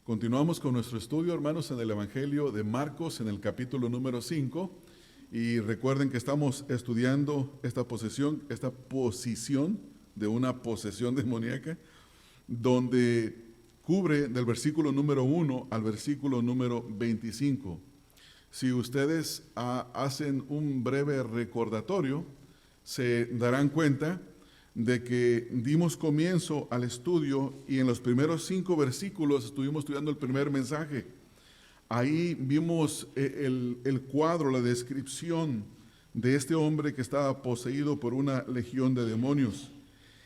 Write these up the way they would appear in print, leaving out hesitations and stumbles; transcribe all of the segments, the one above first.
Continuamos con nuestro estudio, hermanos, en el Evangelio de Marcos, en el capítulo número 5. Y recuerden que estamos estudiando esta posición de una posesión demoníaca, donde cubre del versículo número 1 al versículo número 25. Si ustedes hacen un breve recordatorio, se darán cuenta de que dimos comienzo al estudio y en los primeros 5 versículos estuvimos estudiando el primer mensaje. Ahí vimos el cuadro, la descripción de este hombre que estaba poseído por una legión de demonios.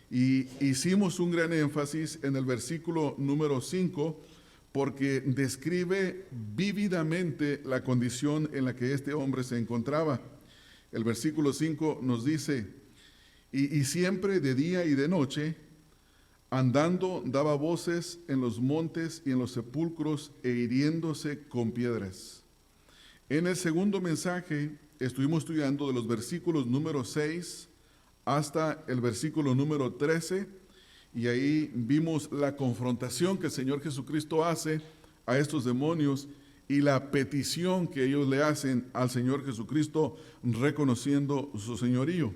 Y hicimos un gran énfasis en el versículo número 5 porque describe vívidamente la condición en la que este hombre se encontraba. El versículo 5 nos dice: y siempre de día y de noche, andando daba voces en los montes y en los sepulcros e hiriéndose con piedras. En el segundo mensaje estuvimos estudiando de los versículos número 6 hasta el versículo número 13, y ahí vimos la confrontación que el Señor Jesucristo hace a estos demonios y la petición que ellos le hacen al Señor Jesucristo reconociendo su señorío.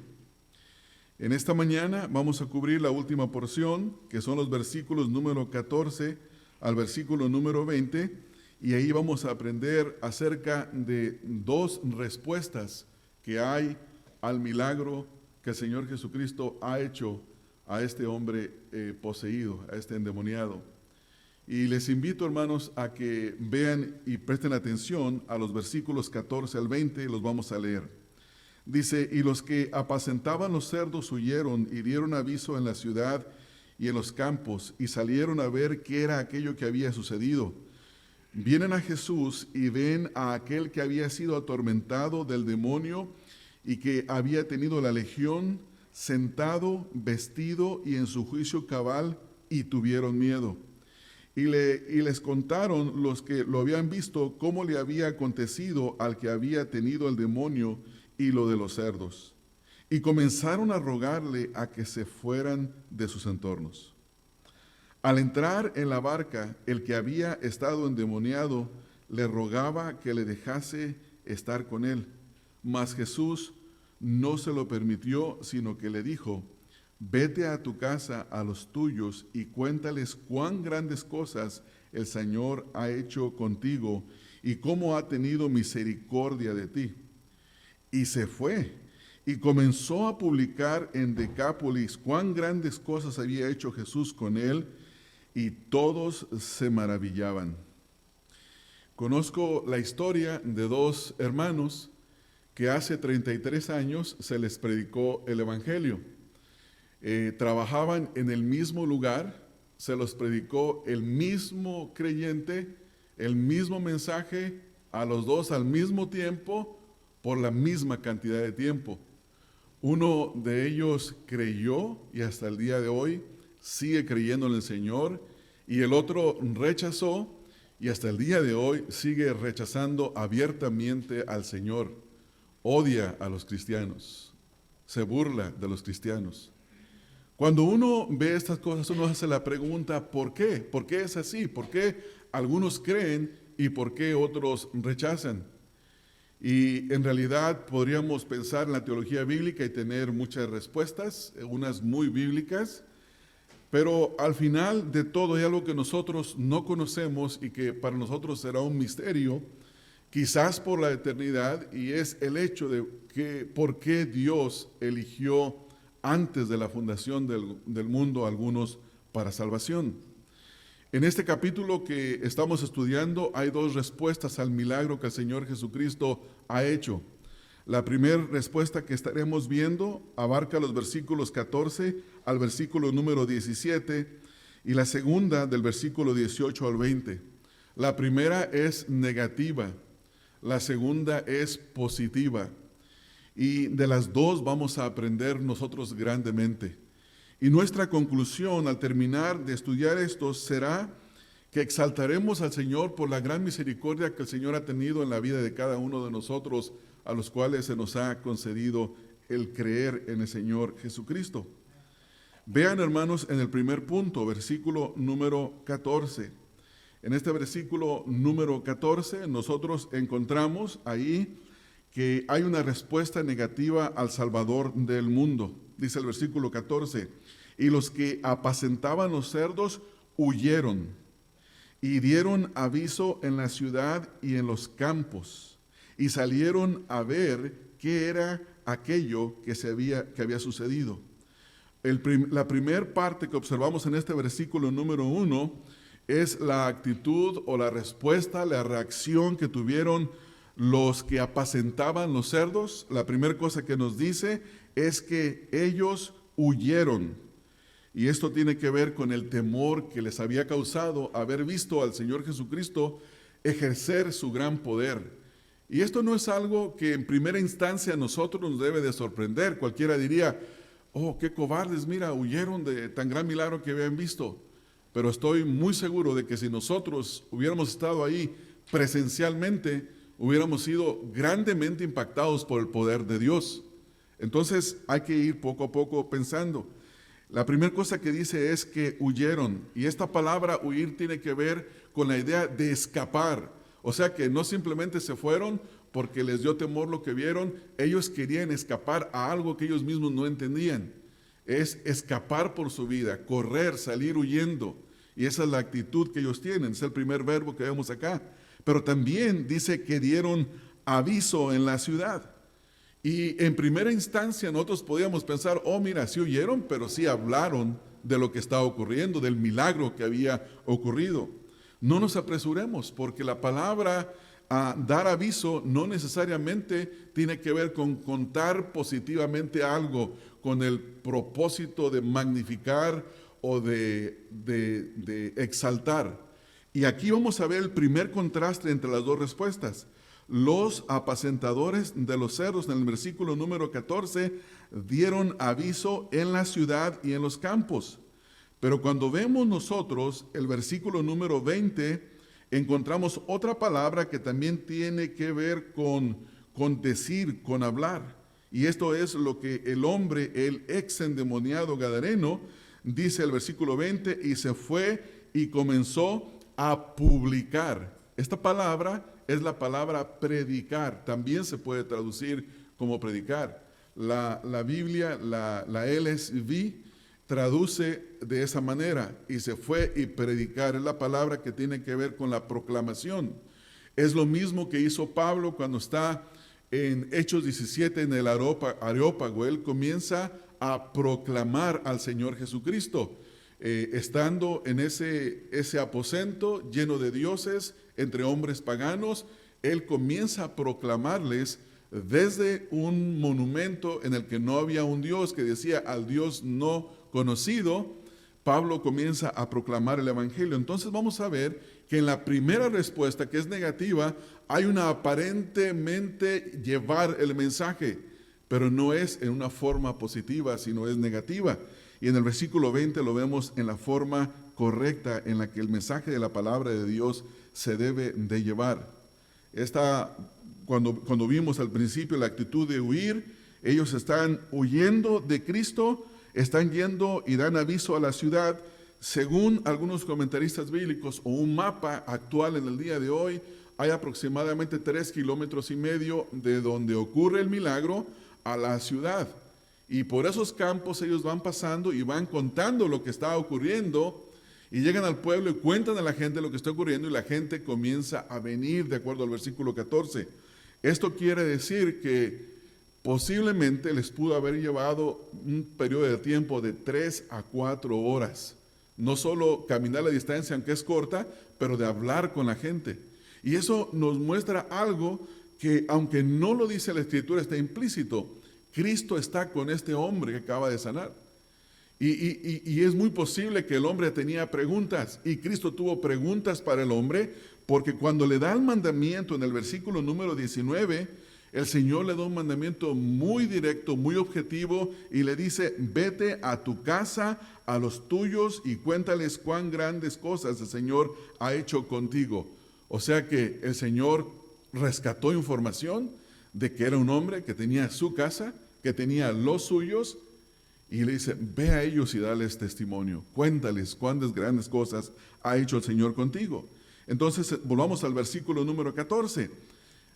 En esta mañana vamos a cubrir la última porción, que son los versículos número 14 al versículo número 20, y ahí vamos a aprender acerca de 2 respuestas que hay al milagro que el Señor Jesucristo ha hecho a este hombre poseído, a este endemoniado. Y les invito, hermanos, a que vean y presten atención a los versículos 14 al 20, los vamos a leer. Dice: y los que apacentaban los cerdos huyeron y dieron aviso en la ciudad y en los campos, y salieron a ver qué era aquello que había sucedido. Vienen a Jesús y ven a aquel que había sido atormentado del demonio y que había tenido la legión, sentado, vestido y en su juicio cabal, y tuvieron miedo. Y les contaron los que lo habían visto cómo le había acontecido al que había tenido el demonio y lo de los cerdos. Y comenzaron a rogarle a que se fueran de sus entornos. Al entrar en la barca, el que había estado endemoniado le rogaba que le dejase estar con él. Mas Jesús no se lo permitió, sino que le dijo: vete a tu casa a los tuyos y cuéntales cuán grandes cosas el Señor ha hecho contigo y cómo ha tenido misericordia de ti. Y se fue y comenzó a publicar en Decápolis cuán grandes cosas había hecho Jesús con él, y todos se maravillaban. Conozco la historia de 2 hermanos que hace 33 años se les predicó el Evangelio. Trabajaban en el mismo lugar, se los predicó el mismo creyente, el mismo mensaje, a los 2 al mismo tiempo, por la misma cantidad de tiempo. Uno de ellos creyó y hasta el día de hoy sigue creyendo en el Señor, y el otro rechazó y hasta el día de hoy sigue rechazando abiertamente al Señor. Odia a los cristianos, se burla de los cristianos. Cuando uno ve estas cosas, uno hace la pregunta: ¿por qué? ¿Por qué es así? ¿Por qué algunos creen y por qué otros rechazan? Y en realidad podríamos pensar en la teología bíblica y tener muchas respuestas, unas muy bíblicas, pero al final de todo hay algo que nosotros no conocemos y que para nosotros será un misterio, quizás por la eternidad, y es el hecho de que por qué Dios eligió antes de la fundación del mundo a algunos para salvación. En este capítulo que estamos estudiando hay 2 respuestas al milagro que el Señor Jesucristo ha hecho. La primera respuesta que estaremos viendo abarca los versículos 14 al versículo número 17 y la segunda del versículo 18 al 20. La primera es negativa, la segunda es positiva, y de las 2 vamos a aprender nosotros grandemente. Y nuestra conclusión al terminar de estudiar esto será que exaltaremos al Señor por la gran misericordia que el Señor ha tenido en la vida de cada uno de nosotros, a los cuales se nos ha concedido el creer en el Señor Jesucristo. Vean, hermanos, en el primer punto, versículo número 14. En este versículo número 14, nosotros encontramos ahí que hay una respuesta negativa al Salvador del mundo. Dice el versículo 14, y los que apacentaban los cerdos huyeron y dieron aviso en la ciudad y en los campos, y salieron a ver qué era aquello que había sucedido. La primera parte que observamos en este versículo número 1 es la actitud o la respuesta, la reacción que tuvieron los que apacentaban los cerdos. La primera cosa que nos dice es que ellos huyeron. Y esto tiene que ver con el temor que les había causado haber visto al Señor Jesucristo ejercer su gran poder. Y esto no es algo que en primera instancia a nosotros nos debe de sorprender. Cualquiera diría, oh, qué cobardes, mira, huyeron de tan gran milagro que habían visto. Pero estoy muy seguro de que si nosotros hubiéramos estado ahí presencialmente, hubiéramos sido grandemente impactados por el poder de Dios. Entonces hay que ir poco a poco pensando. La primera cosa que dice es que huyeron, y esta palabra huir tiene que ver con la idea de escapar. O sea que no simplemente se fueron porque les dio temor lo que vieron, ellos querían escapar a algo que ellos mismos no entendían. Es escapar por su vida, correr, salir huyendo. Y esa es la actitud que ellos tienen, es el primer verbo que vemos acá. Pero también dice que dieron aviso en la ciudad. Y en primera instancia nosotros podíamos pensar, oh mira, sí huyeron, pero sí hablaron de lo que estaba ocurriendo, del milagro que había ocurrido. No nos apresuremos, porque la palabra dar aviso no necesariamente tiene que ver con contar positivamente algo, con el propósito de magnificar o de exaltar. Y aquí vamos a ver el primer contraste entre las dos respuestas. Los apacentadores de los cerdos, en el versículo número 14, dieron aviso en la ciudad y en los campos. Pero cuando vemos nosotros el versículo número 20, encontramos otra palabra que también tiene que ver con decir, con hablar. Y esto es lo que el hombre, el ex endemoniado gadareno, dice el versículo 20, y se fue y comenzó a publicar. Esta palabra es la palabra predicar, también se puede traducir como predicar. La Biblia, la LSV, traduce de esa manera, y se fue y predicar. Es la palabra que tiene que ver con la proclamación. Es lo mismo que hizo Pablo cuando está en Hechos 17 en el Areópago. Él comienza a proclamar al Señor Jesucristo. Estando en ese aposento lleno de dioses, entre hombres paganos, él comienza a proclamarles desde un monumento en el que no había un Dios, que decía al Dios no conocido. Pablo comienza a proclamar el Evangelio. Entonces vamos a ver que en la primera respuesta, que es negativa, hay una aparentemente llevar el mensaje, pero no es en una forma positiva, sino es negativa. Y en el versículo 20 lo vemos en la forma correcta en la que el mensaje de la palabra de Dios se debe de llevar. Cuando vimos al principio la actitud de huir, ellos están huyendo de Cristo, están yendo y dan aviso a la ciudad. Según algunos comentaristas bíblicos o un mapa actual en el día de hoy, hay aproximadamente 3,5 kilómetros de donde ocurre el milagro a la ciudad. Y por esos campos ellos van pasando y van contando lo que está ocurriendo, y llegan al pueblo y cuentan a la gente lo que está ocurriendo, y la gente comienza a venir de acuerdo al versículo 14. Esto quiere decir que posiblemente les pudo haber llevado un periodo de tiempo de 3 a 4 horas. No solo caminar la distancia, aunque es corta, pero de hablar con la gente. Y eso nos muestra algo que, aunque no lo dice la Escritura, está implícito. Cristo está con este hombre que acaba de sanar. Y es muy posible que el hombre tenía preguntas, y Cristo tuvo preguntas para el hombre, porque cuando le da el mandamiento en el versículo número 19, el Señor le da un mandamiento muy directo, muy objetivo, y le dice: vete a tu casa, a los tuyos, y cuéntales cuán grandes cosas el Señor ha hecho contigo. O sea que el Señor rescató información de que era un hombre que tenía su casa, que tenía los suyos, y le dice: ve a ellos y dales testimonio, cuéntales cuántas grandes cosas ha hecho el Señor contigo. Entonces, volvamos al versículo número 14.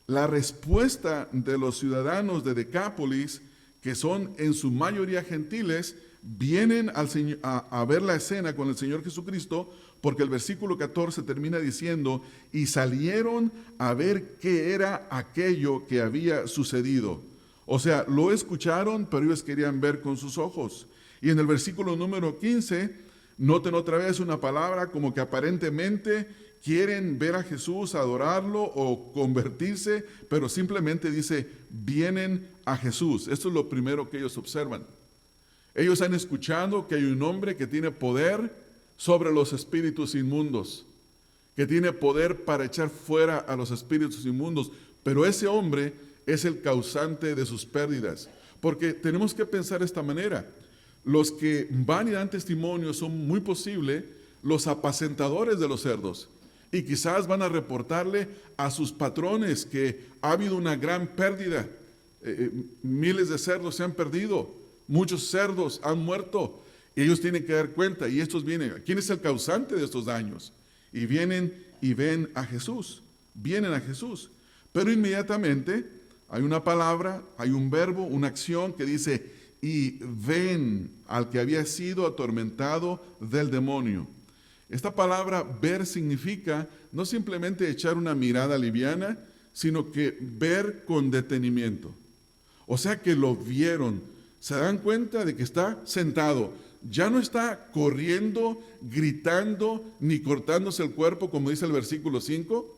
La respuesta de los ciudadanos de Decápolis, que son en su mayoría gentiles, vienen a ver la escena con el Señor Jesucristo, porque el versículo 14 termina diciendo, y salieron a ver qué era aquello que había sucedido. O sea, lo escucharon, pero ellos querían ver con sus ojos. Y en el versículo número 15, noten otra vez una palabra como que aparentemente quieren ver a Jesús, adorarlo o convertirse, pero simplemente dice, vienen a Jesús. Esto es lo primero que ellos observan. Ellos han escuchado que hay un hombre que tiene poder sobre los espíritus inmundos, que tiene poder para echar fuera a los espíritus inmundos, pero ese hombre es el causante de sus pérdidas. Porque tenemos que pensar de esta manera. Los que van y dan testimonio son muy posible los apacentadores de los cerdos. Y quizás van a reportarle a sus patrones que ha habido una gran pérdida. Miles de cerdos se han perdido. Muchos cerdos han muerto. Y ellos tienen que dar cuenta. Y estos vienen. ¿Quién es el causante de estos daños? Y vienen y ven a Jesús. Vienen a Jesús. Pero inmediatamente hay una palabra, hay un verbo, una acción que dice, y ven al que había sido atormentado del demonio. Esta palabra ver significa no simplemente echar una mirada liviana, sino que ver con detenimiento. O sea que lo vieron, se dan cuenta de que está sentado, ya no está corriendo, gritando, ni cortándose el cuerpo, como dice el versículo 5.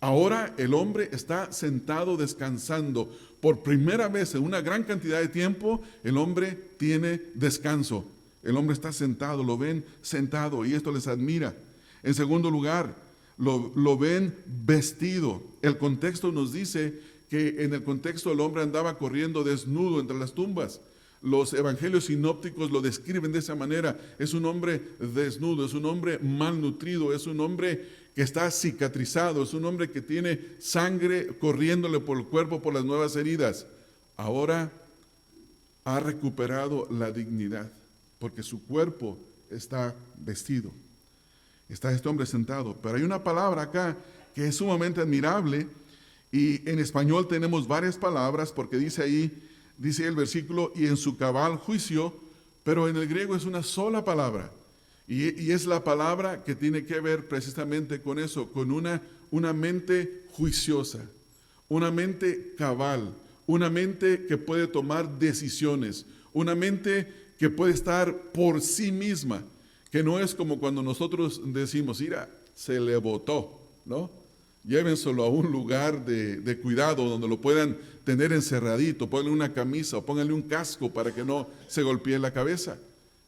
Ahora el hombre está sentado descansando. Por primera vez en una gran cantidad de tiempo, el hombre tiene descanso. El hombre está sentado, lo ven sentado y esto les admira. En segundo lugar, lo ven vestido. El contexto nos dice que en el contexto el hombre andaba corriendo desnudo entre las tumbas. Los evangelios sinópticos lo describen de esa manera. Es un hombre desnudo, es un hombre malnutrido, es un hombre que está cicatrizado, es un hombre que tiene sangre corriéndole por el cuerpo por las nuevas heridas. Ahora ha recuperado la dignidad, porque su cuerpo está vestido. Está este hombre sentado. Pero hay una palabra acá que es sumamente admirable, y en español tenemos varias palabras, porque dice ahí, dice el versículo, y en su cabal juicio, pero en el griego es una sola palabra. Y es la palabra que tiene que ver precisamente con eso, con una mente juiciosa, una mente cabal, una mente que puede tomar decisiones, una mente que puede estar por sí misma, que no es como cuando nosotros decimos, mira, se le botó, ¿no? Llévenselo a un lugar de cuidado donde lo puedan tener encerradito, pónganle una camisa o pónganle un casco para que no se golpee la cabeza.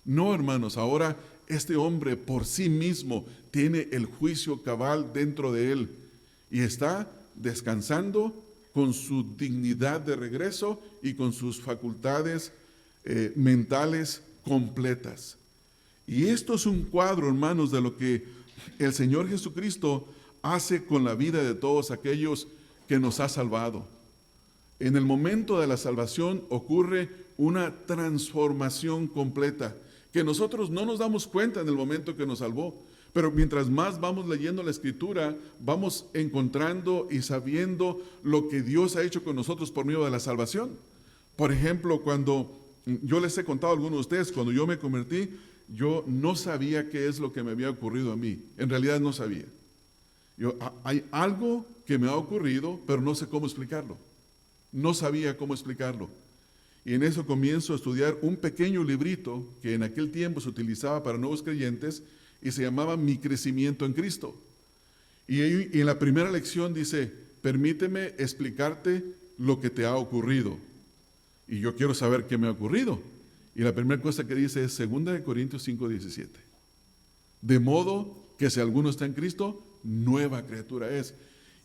No, hermanos, ahora este hombre por sí mismo tiene el juicio cabal dentro de él y está descansando con su dignidad de regreso y con sus facultades mentales completas. Y esto es un cuadro, hermanos, de lo que el Señor Jesucristo hace con la vida de todos aquellos que nos ha salvado. En el momento de la salvación ocurre una transformación completa, que nosotros no nos damos cuenta en el momento que nos salvó, pero mientras más vamos leyendo la Escritura, vamos encontrando y sabiendo lo que Dios ha hecho con nosotros por medio de la salvación. Por ejemplo, cuando yo les he contado a algunos de ustedes, cuando yo me convertí, yo no sabía qué es lo que me había ocurrido a mí. En realidad no sabía. Hay algo que me ha ocurrido, pero no sé cómo explicarlo. No sabía cómo explicarlo. Y en eso comienzo a estudiar un pequeño librito que en aquel tiempo se utilizaba para nuevos creyentes y se llamaba Mi crecimiento en Cristo. Y en la primera lección dice, permíteme explicarte lo que te ha ocurrido. Y yo quiero saber qué me ha ocurrido. Y la primera cosa que dice es 2 Corintios 5:17. De modo que si alguno está en Cristo, nueva criatura es.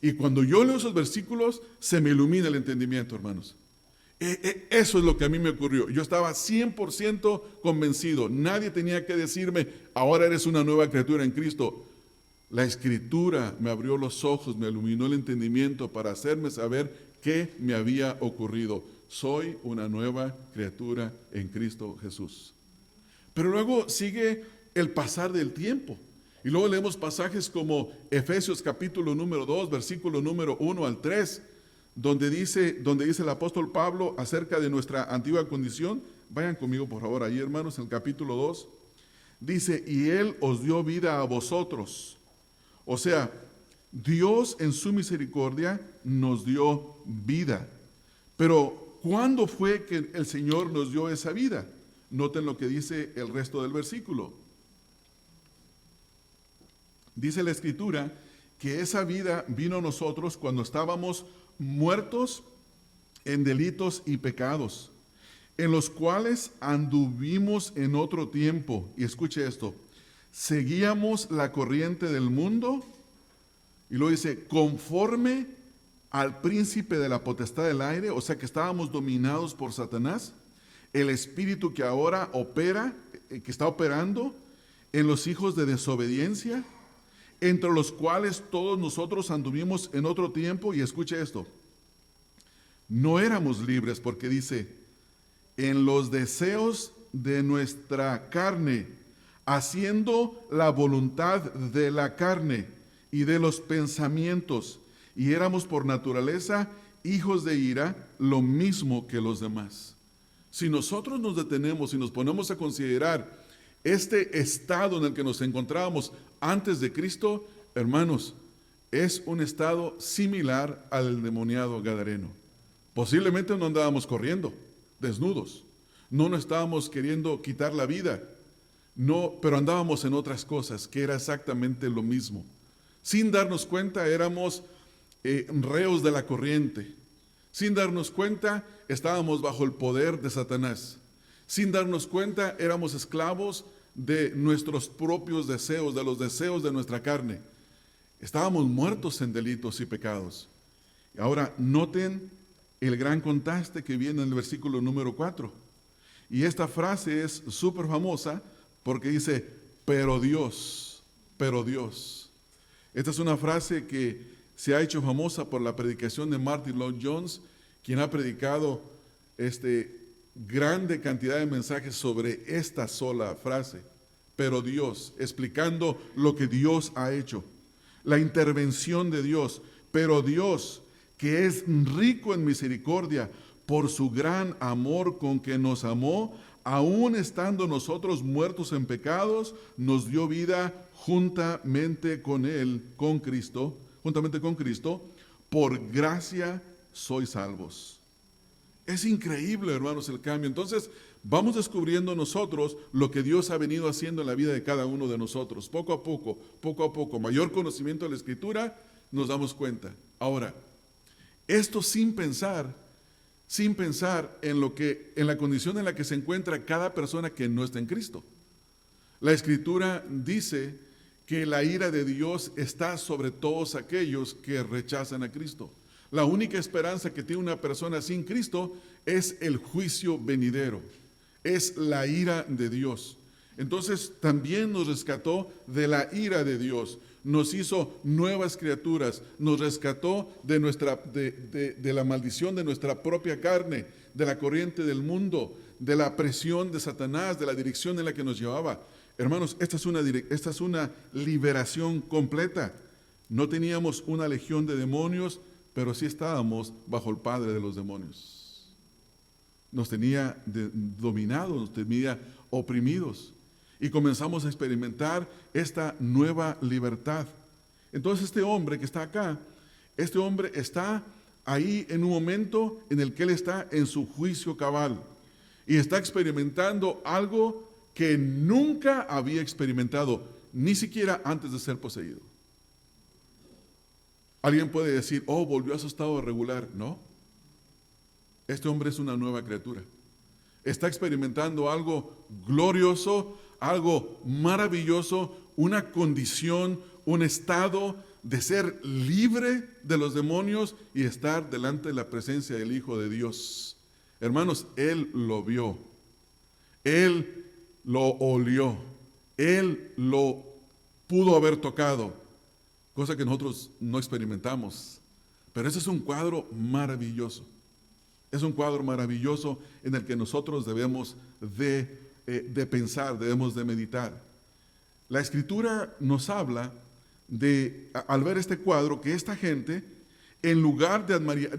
Y cuando yo leo esos versículos, se me ilumina el entendimiento, hermanos. Eso es lo que a mí me ocurrió. Yo estaba 100% convencido. Nadie tenía que decirme, ahora eres una nueva criatura en Cristo. La Escritura me abrió los ojos, me iluminó el entendimiento para hacerme saber qué me había ocurrido. Soy una nueva criatura en Cristo Jesús. Pero luego sigue el pasar del tiempo. Y luego leemos pasajes como Efesios capítulo número 2, versículo número 1 al 3, donde dice el apóstol Pablo acerca de nuestra antigua condición. Vayan conmigo por favor ahí, hermanos, en el capítulo 2. Dice, y Él os dio vida a vosotros. O sea, Dios en su misericordia nos dio vida. Pero, ¿cuándo fue que el Señor nos dio esa vida? Noten lo que dice el resto del versículo. Dice la Escritura que esa vida vino a nosotros cuando estábamos muertos en delitos y pecados, en los cuales anduvimos en otro tiempo. Y escuche esto, seguíamos la corriente del mundo, y luego dice, conforme al príncipe de la potestad del aire, o sea que estábamos dominados por Satanás, el espíritu que ahora opera, que está operando en los hijos de desobediencia, entre los cuales todos nosotros anduvimos en otro tiempo. Y escuche esto, no éramos libres, porque dice, en los deseos de nuestra carne, haciendo la voluntad de la carne y de los pensamientos, y éramos por naturaleza hijos de ira, lo mismo que los demás. Si nosotros nos detenemos y nos ponemos a considerar este estado en el que nos encontrábamos antes de Cristo, hermanos, es un estado similar al endemoniado gadareno. Posiblemente no andábamos corriendo desnudos, no nos estábamos queriendo quitar la vida, no, pero andábamos en otras cosas que era exactamente lo mismo. Sin darnos cuenta éramos reos de la corriente. Sin darnos cuenta estábamos bajo el poder de Satanás. Sin darnos cuenta éramos esclavos de nuestros propios deseos, de los deseos de nuestra carne. Estábamos muertos en delitos y pecados. Ahora noten el gran contraste que viene en el versículo número 4. Y esta frase es súper famosa porque dice, pero Dios, pero Dios. Esta es una frase que se ha hecho famosa por la predicación de Martin Lloyd Jones, quien ha predicado grande cantidad de mensajes sobre esta sola frase, pero Dios, explicando lo que Dios ha hecho, la intervención de Dios, pero Dios, que es rico en misericordia, por su gran amor con que nos amó, aun estando nosotros muertos en pecados, nos dio vida juntamente con Él, juntamente con Cristo, por gracia sois salvos. Es increíble, hermanos, el cambio. Entonces, vamos descubriendo nosotros lo que Dios ha venido haciendo en la vida de cada uno de nosotros. Poco a poco, mayor conocimiento de la Escritura, nos damos cuenta. Ahora, esto sin pensar en la condición en la que se encuentra cada persona que no está en Cristo. La Escritura dice que la ira de Dios está sobre todos aquellos que rechazan a Cristo. La única esperanza que tiene una persona sin Cristo es el juicio venidero, es la ira de Dios. Entonces también nos rescató de la ira de Dios, nos hizo nuevas criaturas, nos rescató de la maldición de nuestra propia carne, de la corriente del mundo, de la presión de Satanás, de la dirección en la que nos llevaba. Hermanos, esta es una liberación completa. No teníamos una legión de demonios, pero sí estábamos bajo el padre de los demonios. Nos tenía dominados, nos tenía oprimidos. Y comenzamos a experimentar esta nueva libertad. Entonces este hombre que está acá, este hombre está ahí en un momento en el que él está en su juicio cabal. Y está experimentando algo que nunca había experimentado, ni siquiera antes de ser poseído. Alguien puede decir, oh, volvió a su estado regular. No. Este hombre es una nueva criatura. Está experimentando algo glorioso, algo maravilloso, una condición, un estado de ser libre de los demonios y estar delante de la presencia del Hijo de Dios. Hermanos, Él lo vio, Él lo olió, Él lo pudo haber tocado, cosa que nosotros no experimentamos. Pero ese es un cuadro maravilloso. Es un cuadro maravilloso en el que nosotros debemos de pensar, debemos de meditar. La Escritura nos habla al ver este cuadro, que esta gente, en lugar de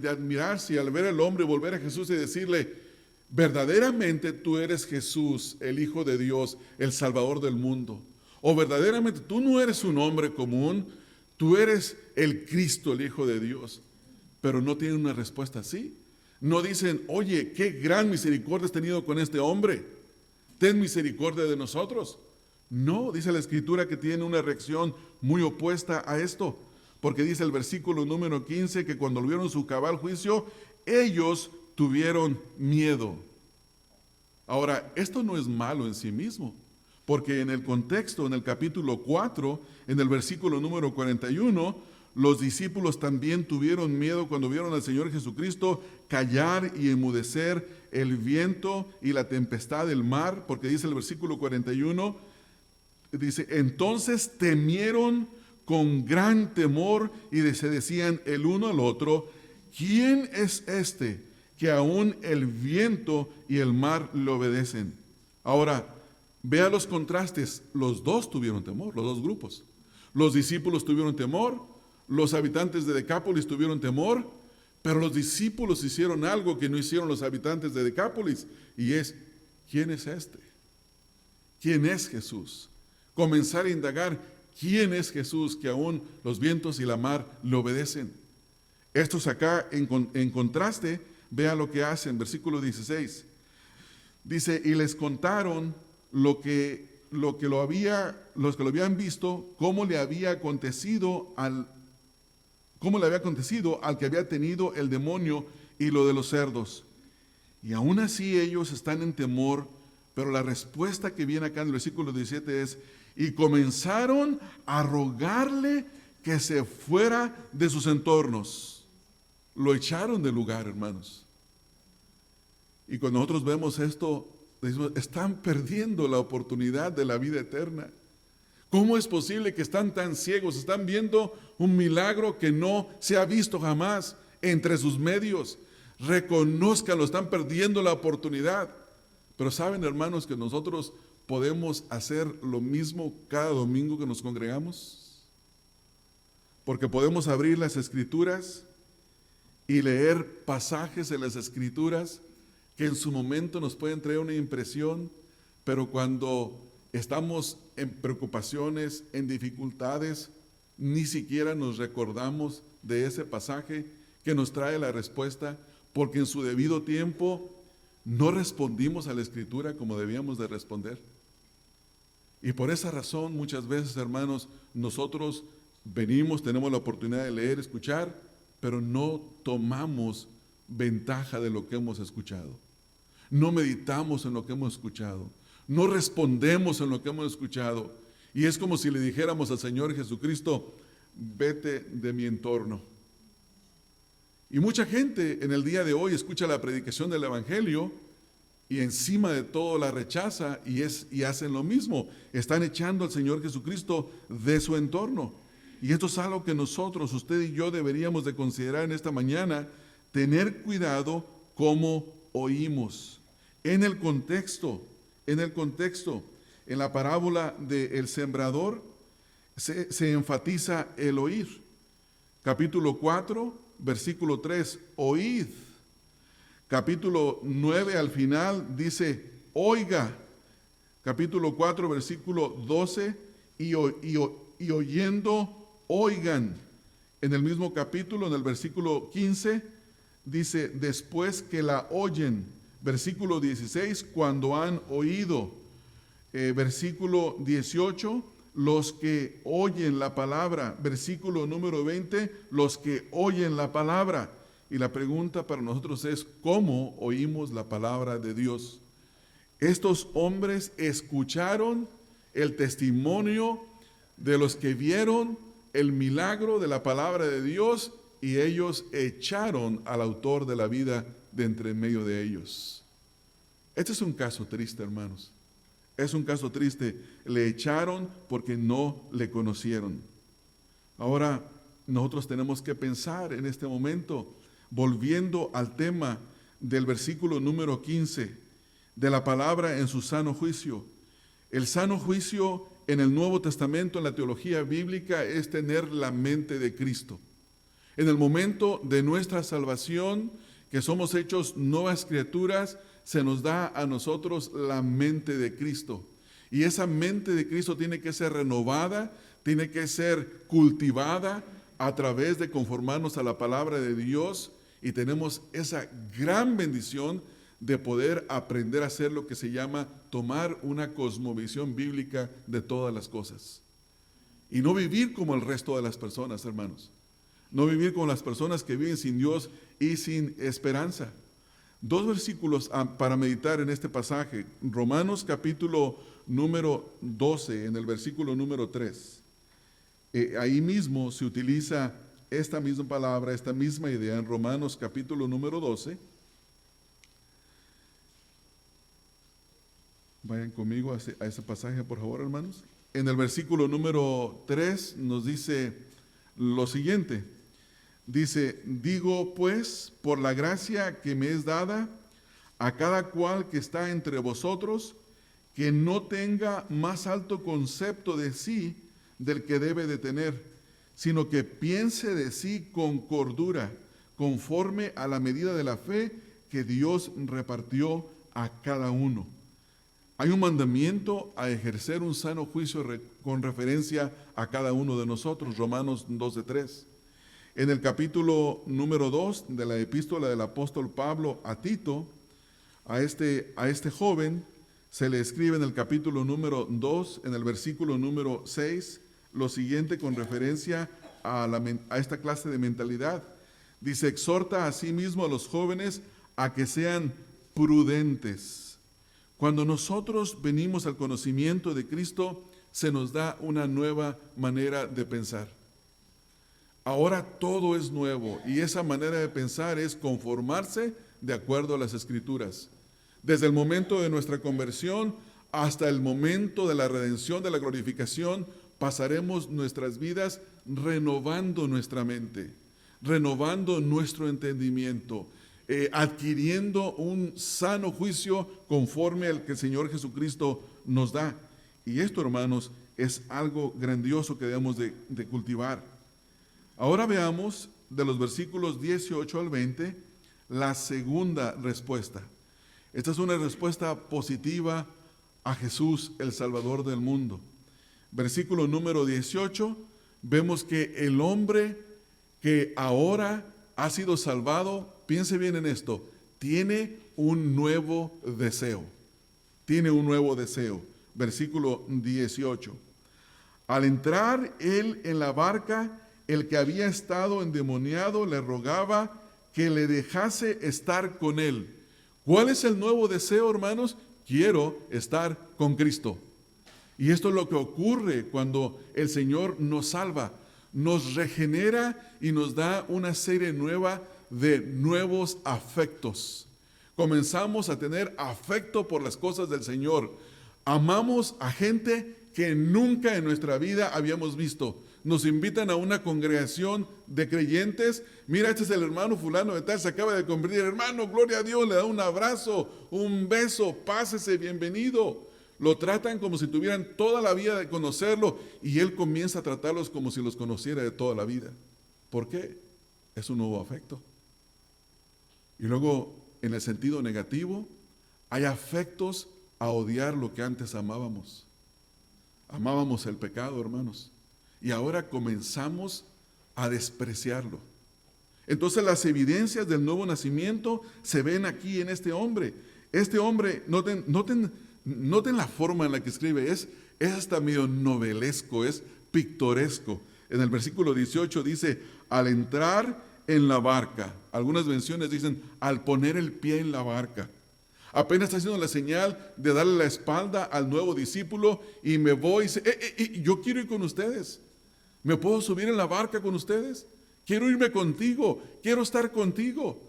admirarse y al ver al hombre volver a Jesús y decirle, verdaderamente tú eres Jesús, el Hijo de Dios, el Salvador del mundo, o verdaderamente tú no eres un hombre común, tú eres el Cristo, el Hijo de Dios, pero no tienen una respuesta así. No dicen, oye, qué gran misericordia has tenido con este hombre, ten misericordia de nosotros. No, dice la Escritura que tiene una reacción muy opuesta a esto, porque dice el versículo número 15 que cuando vieron su cabal juicio, ellos tuvieron miedo. Ahora, esto no es malo en sí mismo, porque en el contexto, en el capítulo 4, en el versículo número 41, los discípulos también tuvieron miedo cuando vieron al Señor Jesucristo callar y enmudecer el viento y la tempestad del mar, porque dice el versículo 41, dice, entonces temieron con gran temor y se decían el uno al otro, ¿quién es este que aún el viento y el mar le obedecen? Ahora, vea los contrastes, los dos tuvieron temor, los dos grupos. Los discípulos tuvieron temor, los habitantes de Decápolis tuvieron temor, pero los discípulos hicieron algo que no hicieron los habitantes de Decápolis, y es, ¿quién es este? ¿Quién es Jesús? Comenzar a indagar, ¿quién es Jesús que aún los vientos y la mar le obedecen? Estos acá en contraste, vea lo que hacen, versículo 16. Dice, y les contaron los que lo habían visto, cómo le había acontecido al que había tenido el demonio y lo de los cerdos. Y aún así ellos están en temor, pero la respuesta que viene acá en el versículo 17 es, y comenzaron a rogarle que se fuera de sus entornos. Lo echaron del lugar, hermanos. Y cuando nosotros vemos esto, decimos, están perdiendo la oportunidad de la vida eterna. ¿Cómo es posible que están tan ciegos? Están viendo un milagro que no se ha visto jamás entre sus medios. Reconózcanlo, están perdiendo la oportunidad. Pero saben, hermanos, que nosotros podemos hacer lo mismo cada domingo que nos congregamos. Porque podemos abrir las Escrituras y leer pasajes de las Escrituras que en su momento nos pueden traer una impresión, pero cuando estamos en preocupaciones, en dificultades, ni siquiera nos recordamos de ese pasaje que nos trae la respuesta, porque en su debido tiempo no respondimos a la Escritura como debíamos de responder. Y por esa razón, muchas veces, hermanos, nosotros venimos, tenemos la oportunidad de leer, escuchar, pero no tomamos ventaja de lo que hemos escuchado. No meditamos en lo que hemos escuchado. No respondemos en lo que hemos escuchado. Y es como si le dijéramos al Señor Jesucristo, vete de mi entorno. Y mucha gente en el día de hoy escucha la predicación del Evangelio y encima de todo la rechaza y hacen lo mismo. Están echando al Señor Jesucristo de su entorno. Y esto es algo que nosotros, usted y yo, deberíamos de considerar en esta mañana, tener cuidado cómo oímos. En el contexto, en la parábola del sembrador, se enfatiza el oír. Capítulo 4, versículo 3, oíd. Capítulo 9 al final dice, oiga. Capítulo 4, versículo 12, y oyendo, oigan. En el mismo capítulo, en el versículo 15, dice, después que la oyen. Versículo 16, cuando han oído. Versículo 18, los que oyen la palabra. Versículo número 20, los que oyen la palabra. Y la pregunta para nosotros es, ¿cómo oímos la palabra de Dios? Estos hombres escucharon el testimonio de los que vieron el milagro de la palabra de Dios y ellos echaron al autor de la vida de entre medio de ellos. Este es un caso triste, hermanos. Es un caso triste. Le echaron porque no le conocieron. Ahora, nosotros tenemos que pensar en este momento, volviendo al tema del versículo número 15, de la palabra en su sano juicio. El sano juicio en el Nuevo Testamento, en la teología bíblica, es tener la mente de Cristo. En el momento de nuestra salvación, que somos hechos nuevas criaturas, se nos da a nosotros la mente de Cristo. Y esa mente de Cristo tiene que ser renovada, tiene que ser cultivada a través de conformarnos a la palabra de Dios, y tenemos esa gran bendición de poder aprender a hacer lo que se llama tomar una cosmovisión bíblica de todas las cosas. Y no vivir como el resto de las personas, hermanos. No vivir como las personas que viven sin Dios y sin esperanza. 2 versículos para meditar en este pasaje. Romanos capítulo número 12, en el versículo número 3. Ahí mismo se utiliza esta misma palabra, esta misma idea en Romanos capítulo número 12. Vayan conmigo a ese pasaje, por favor, hermanos. En el versículo número 3 nos dice lo siguiente. Dice, digo pues, por la gracia que me es dada, a cada cual que está entre vosotros, que no tenga más alto concepto de sí del que debe de tener, sino que piense de sí con cordura, conforme a la medida de la fe que Dios repartió a cada uno. Hay un mandamiento a ejercer un sano juicio con referencia a cada uno de nosotros, Romanos 12:3. En el capítulo número 2 de la epístola del apóstol Pablo a Tito, a este joven, se le escribe en el capítulo número 2, en el versículo número 6, lo siguiente con referencia a esta clase de mentalidad. Dice, exhorta a sí mismo a los jóvenes a que sean prudentes. Cuando nosotros venimos al conocimiento de Cristo, se nos da una nueva manera de pensar. Ahora todo es nuevo y esa manera de pensar es conformarse de acuerdo a las Escrituras. Desde el momento de nuestra conversión hasta el momento de la redención, de la glorificación, pasaremos nuestras vidas renovando nuestra mente, renovando nuestro entendimiento, adquiriendo un sano juicio conforme al que el Señor Jesucristo nos da. Y esto, hermanos, es algo grandioso que debemos de cultivar. Ahora veamos de los versículos 18 al 20 la segunda respuesta. Esta es una respuesta positiva a Jesús, el Salvador del mundo. Versículo número 18, vemos que el hombre que ahora ha sido salvado, piense bien en esto, tiene un nuevo deseo. Tiene un nuevo deseo. Versículo 18. Al entrar él en la barca, el que había estado endemoniado le rogaba que le dejase estar con él. ¿Cuál es el nuevo deseo, hermanos? Quiero estar con Cristo. Y esto es lo que ocurre cuando el Señor nos salva, nos regenera y nos da una serie nueva de nuevos afectos. Comenzamos a tener afecto por las cosas del Señor. Amamos a gente que nunca en nuestra vida habíamos visto. Nos invitan a una congregación de creyentes. Mira, este es el hermano fulano de tal, se acaba de convertir. Hermano, gloria a Dios, le da un abrazo, un beso, pásese, bienvenido. Lo tratan como si tuvieran toda la vida de conocerlo y él comienza a tratarlos como si los conociera de toda la vida. ¿Por qué? Es un nuevo afecto. Y luego, en el sentido negativo, hay afectos a odiar lo que antes amábamos. Amábamos el pecado, hermanos, y ahora comenzamos a despreciarlo. Entonces las evidencias del nuevo nacimiento se ven aquí en este hombre. Este hombre, noten la forma en la que escribe, es hasta medio novelesco, es pictoresco. En el versículo 18 dice, al entrar en la barca. Algunas versiones dicen, al poner el pie en la barca. Apenas está haciendo la señal de darle la espalda al nuevo discípulo y me voy y dice, yo quiero ir con ustedes. ¿Me puedo subir en la barca con ustedes? Quiero irme contigo, quiero estar contigo.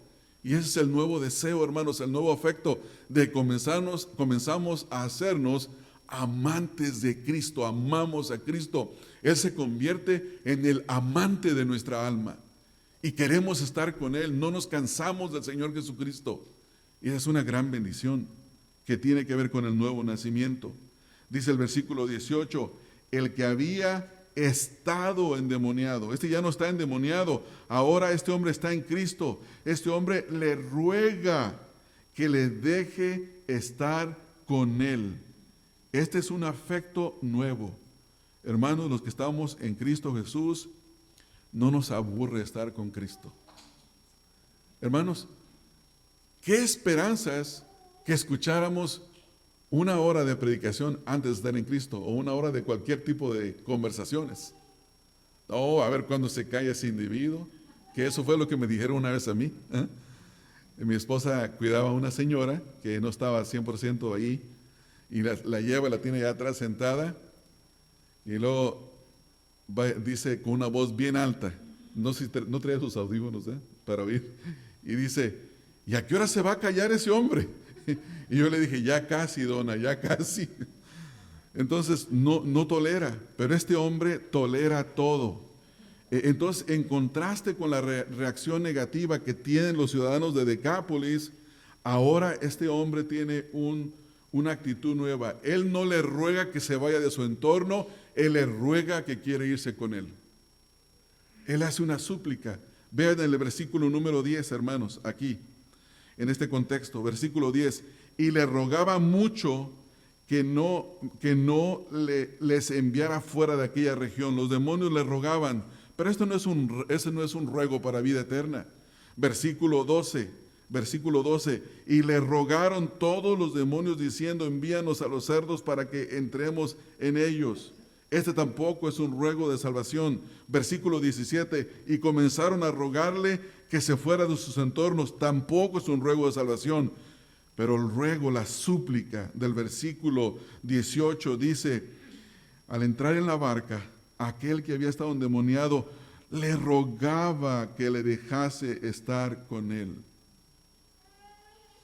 Y ese es el nuevo deseo, hermanos, el nuevo afecto de comenzamos a hacernos amantes de Cristo, amamos a Cristo. Él se convierte en el amante de nuestra alma y queremos estar con Él, no nos cansamos del Señor Jesucristo. Y esa es una gran bendición que tiene que ver con el nuevo nacimiento. Dice el versículo 18, el que había estado endemoniado. Este ya no está endemoniado, ahora este hombre está en Cristo. Este hombre le ruega que le deje estar con él. Este es un afecto nuevo. Hermanos, los que estamos en Cristo Jesús, no nos aburre estar con Cristo. Hermanos, qué esperanzas que escucháramos una hora de predicación antes de estar en Cristo, o una hora de cualquier tipo de conversaciones. Oh, a ver cuándo se cae ese individuo, que eso fue lo que me dijeron una vez a mí. Mi esposa cuidaba a una señora que no estaba 100% ahí, y la lleva, la tiene allá atrás sentada, y luego dice con una voz bien alta, no sé si no traía sus audífonos para oír, y dice: ¿y a qué hora se va a callar ese hombre? Y yo le dije: ya casi, dona, ya casi. Entonces no tolera, pero este hombre tolera todo. Entonces, en contraste con la reacción negativa que tienen los ciudadanos de Decápolis, ahora este hombre tiene una actitud nueva. Él no le ruega que se vaya de su entorno, él le ruega que quiere irse con él. Él hace una súplica. Vean el versículo número 10, hermanos, aquí, en este contexto, versículo 10. Y le rogaba mucho que no les enviara fuera de aquella región. Los demonios le rogaban, pero ese no es un ruego para vida eterna. Versículo 12. Y le rogaron todos los demonios diciendo: envíanos a los cerdos para que entremos en ellos. Este tampoco es un ruego de salvación. Versículo 17. Y comenzaron a rogarle que se fuera de sus entornos. Tampoco es un ruego de salvación. Pero el ruego, la súplica del versículo 18 dice: al entrar en la barca, aquel que había estado endemoniado le rogaba que le dejase estar con él.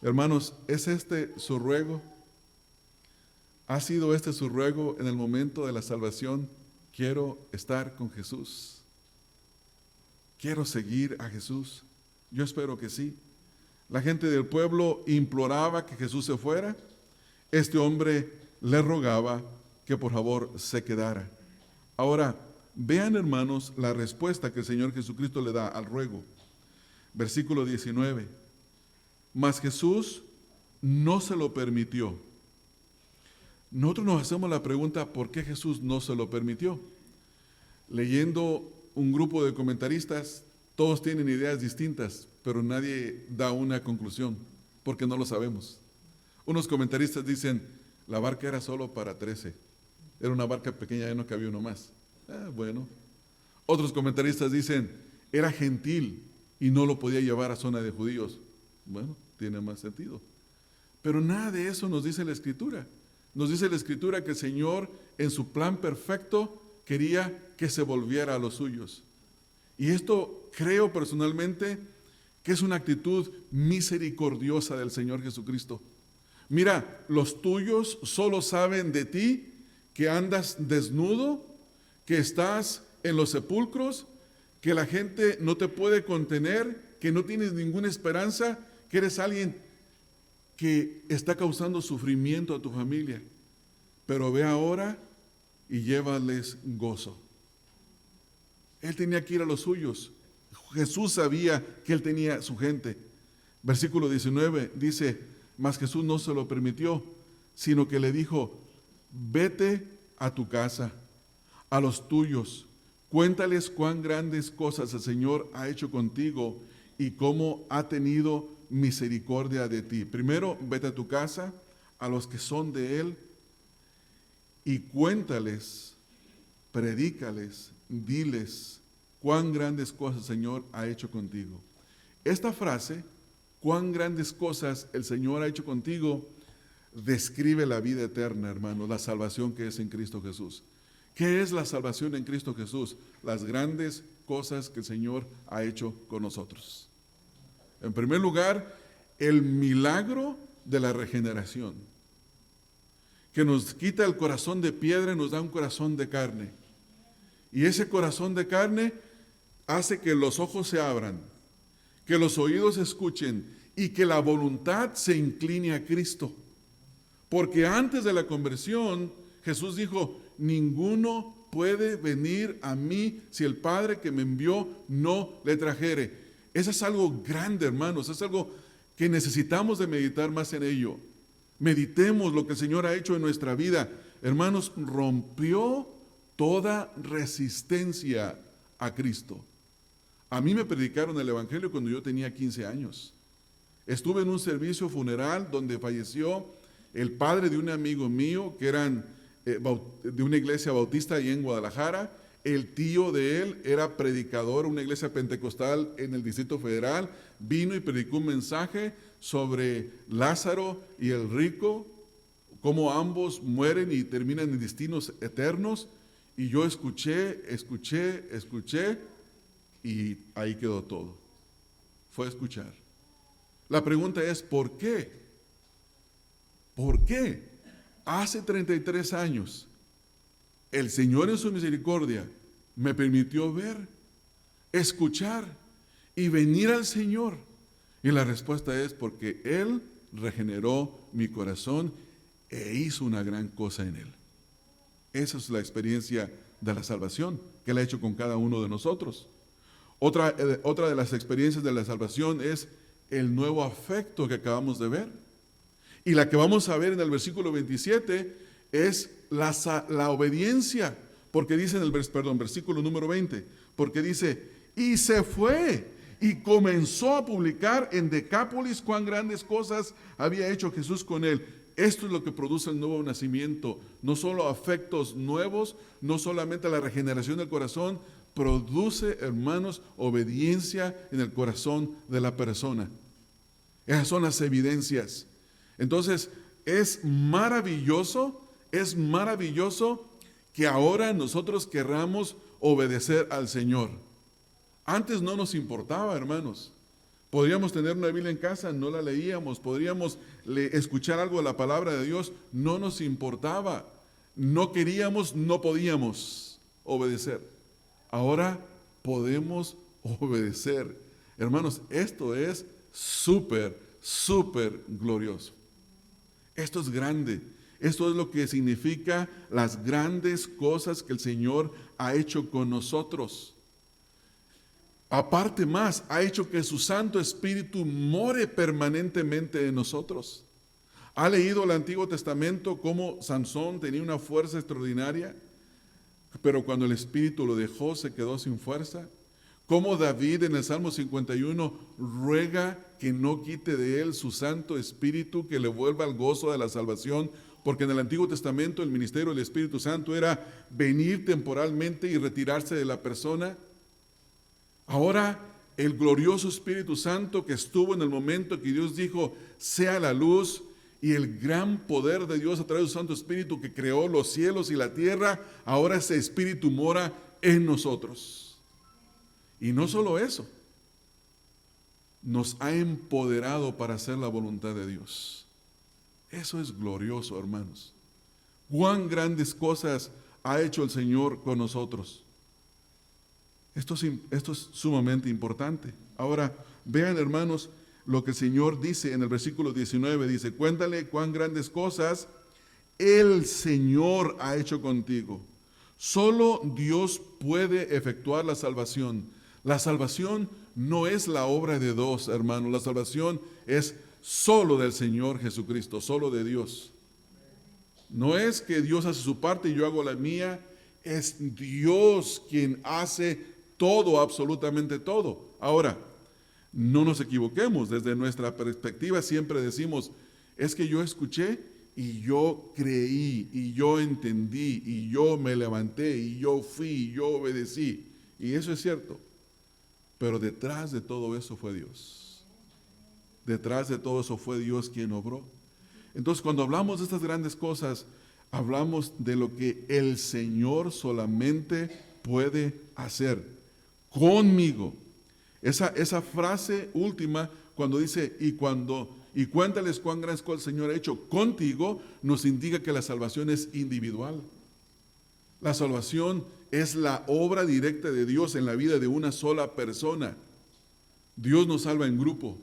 Hermanos, ¿es este su ruego? ¿Ha sido este su ruego en el momento de la salvación? Quiero estar con Jesús. Quiero seguir a Jesús. Yo espero que sí. La gente del pueblo imploraba que Jesús se fuera. Este hombre le rogaba que por favor se quedara. Ahora, vean, hermanos, la respuesta que el Señor Jesucristo le da al ruego. Versículo 19. Mas Jesús no se lo permitió. Nosotros nos hacemos la pregunta: ¿por qué Jesús no se lo permitió? Leyendo un grupo de comentaristas, todos tienen ideas distintas, pero nadie da una conclusión, porque no lo sabemos. Unos comentaristas dicen: la barca era solo para 13. Era una barca pequeña, ya no cabía uno más. Bueno. Otros comentaristas dicen: era gentil y no lo podía llevar a zona de judíos. Bueno, tiene más sentido. Pero nada de eso nos dice la Escritura. Nos dice la Escritura que el Señor, en su plan perfecto, quería que se volviera a los suyos. Y esto creo personalmente que es una actitud misericordiosa del Señor Jesucristo. Mira, los tuyos solo saben de ti que andas desnudo, que estás en los sepulcros, que la gente no te puede contener, que no tienes ninguna esperanza, que eres alguien que está causando sufrimiento a tu familia. Pero ve ahora y llévales gozo. Él tenía que ir a los suyos. Jesús sabía que él tenía su gente. Versículo 19 dice: mas Jesús no se lo permitió, sino que le dijo: vete a tu casa, a los tuyos, cuéntales cuán grandes cosas el Señor ha hecho contigo y cómo ha tenido misericordia de ti. Primero, vete a tu casa, a los que son de él, y cuéntales, predícales, diles cuán grandes cosas el Señor ha hecho contigo. Esta frase, cuán grandes cosas el Señor ha hecho contigo, describe la vida eterna, hermano, la salvación que es en Cristo Jesús. ¿Qué es la salvación en Cristo Jesús? Las grandes cosas que el Señor ha hecho con nosotros. En primer lugar, el milagro de la regeneración, que nos quita el corazón de piedra y nos da un corazón de carne. Y ese corazón de carne hace que los ojos se abran, que los oídos escuchen y que la voluntad se incline a Cristo. Porque antes de la conversión, Jesús dijo: ninguno puede venir a mí si el Padre que me envió no le trajere. Eso es algo grande, hermanos, es algo que necesitamos de meditar más en ello. Meditemos lo que el Señor ha hecho en nuestra vida. Hermanos, rompió toda resistencia a Cristo. A mí me predicaron el Evangelio cuando yo tenía 15 años. Estuve en un servicio funeral donde falleció el padre de un amigo mío que eran de una iglesia bautista ahí en Guadalajara. El tío de él era predicador, una iglesia pentecostal en el Distrito Federal. Vino y predicó un mensaje sobre Lázaro y el rico, cómo ambos mueren y terminan en destinos eternos. Y yo escuché, y ahí quedó todo. Fue a escuchar. La pregunta es, ¿por qué? ¿Por qué? Hace 33 años, el Señor en su misericordia me permitió ver, escuchar y venir al Señor. Y la respuesta es porque Él regeneró mi corazón e hizo una gran cosa en él. Esa es la experiencia de la salvación que Él ha hecho con cada uno de nosotros. Otra de las experiencias de la salvación es el nuevo afecto que acabamos de ver. Y la que vamos a ver en el versículo 27 es la obediencia, porque dice en el versículo número 20, porque dice, y se fue y comenzó a publicar en Decápolis cuán grandes cosas había hecho Jesús con él. Esto es lo que produce el nuevo nacimiento, no solo afectos nuevos, no solamente la regeneración del corazón, produce, hermanos, obediencia en el corazón de la persona. Esas son las evidencias. Entonces, es maravilloso que ahora nosotros querramos obedecer al Señor. Antes no nos importaba, hermanos. Podríamos tener una Biblia en casa, no la leíamos. Podríamos escuchar algo de la palabra de Dios, no nos importaba. No queríamos, no podíamos obedecer. Ahora podemos obedecer. Hermanos, esto es súper glorioso. Esto es grande. Esto es lo que significa las grandes cosas que el Señor ha hecho con nosotros. Aparte más, ha hecho que su Santo Espíritu more permanentemente en nosotros. ¿Ha leído el Antiguo Testamento cómo Sansón tenía una fuerza extraordinaria, pero cuando el Espíritu lo dejó se quedó sin fuerza? ¿Cómo David en el Salmo 51 ruega que no quite de él su Santo Espíritu, que le vuelva al gozo de la salvación? Porque en el Antiguo Testamento el ministerio del Espíritu Santo era venir temporalmente y retirarse de la persona. Ahora el glorioso Espíritu Santo que estuvo en el momento que Dios dijo, sea la luz, y el gran poder de Dios a través de su Santo Espíritu que creó los cielos y la tierra, ahora ese Espíritu mora en nosotros. Y no solo eso, nos ha empoderado para hacer la voluntad de Dios. Eso es glorioso, hermanos. Cuán grandes cosas ha hecho el Señor con nosotros. Esto es sumamente importante. Ahora, vean, hermanos, lo que el Señor dice en el versículo 19. Dice, cuéntale cuán grandes cosas el Señor ha hecho contigo. Solo Dios puede efectuar la salvación. La salvación no es la obra de dos, hermanos. La salvación es solo del Señor Jesucristo, solo de Dios. No es que Dios hace su parte y yo hago la mía. Es Dios quien hace todo, absolutamente todo. Ahora, no nos equivoquemos. Desde nuestra perspectiva siempre decimos, es que yo escuché y yo creí y yo entendí y yo me levanté y yo fui y yo obedecí. Y eso es cierto. Pero detrás de todo eso fue Dios. Detrás de todo eso fue Dios quien obró. Entonces, cuando hablamos de estas grandes cosas, hablamos de lo que el Señor solamente puede hacer conmigo. Esa frase última, cuando dice, y cuéntales cuán grandes cosas el Señor ha hecho contigo, nos indica que la salvación es individual. La salvación es la obra directa de Dios en la vida de una sola persona. Dios nos salva en grupo.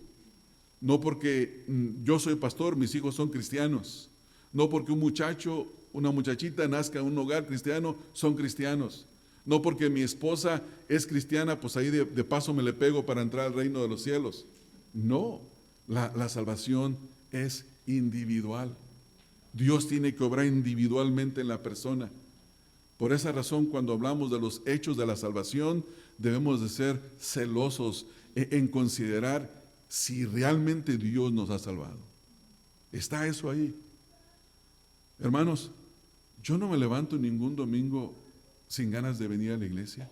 No porque yo soy pastor, mis hijos son cristianos. No porque un muchacho una muchachita nazca en un hogar cristiano, son cristianos. No porque mi esposa es cristiana, pues ahí de paso me le pego para entrar al reino de los cielos. No, la salvación es individual. Dios tiene que obrar individualmente en la persona. Por esa razón, cuando hablamos de los hechos de la salvación, debemos de ser celosos en considerar si realmente Dios nos ha salvado. Está eso ahí. Hermanos, yo no me levanto ningún domingo sin ganas de venir a la iglesia.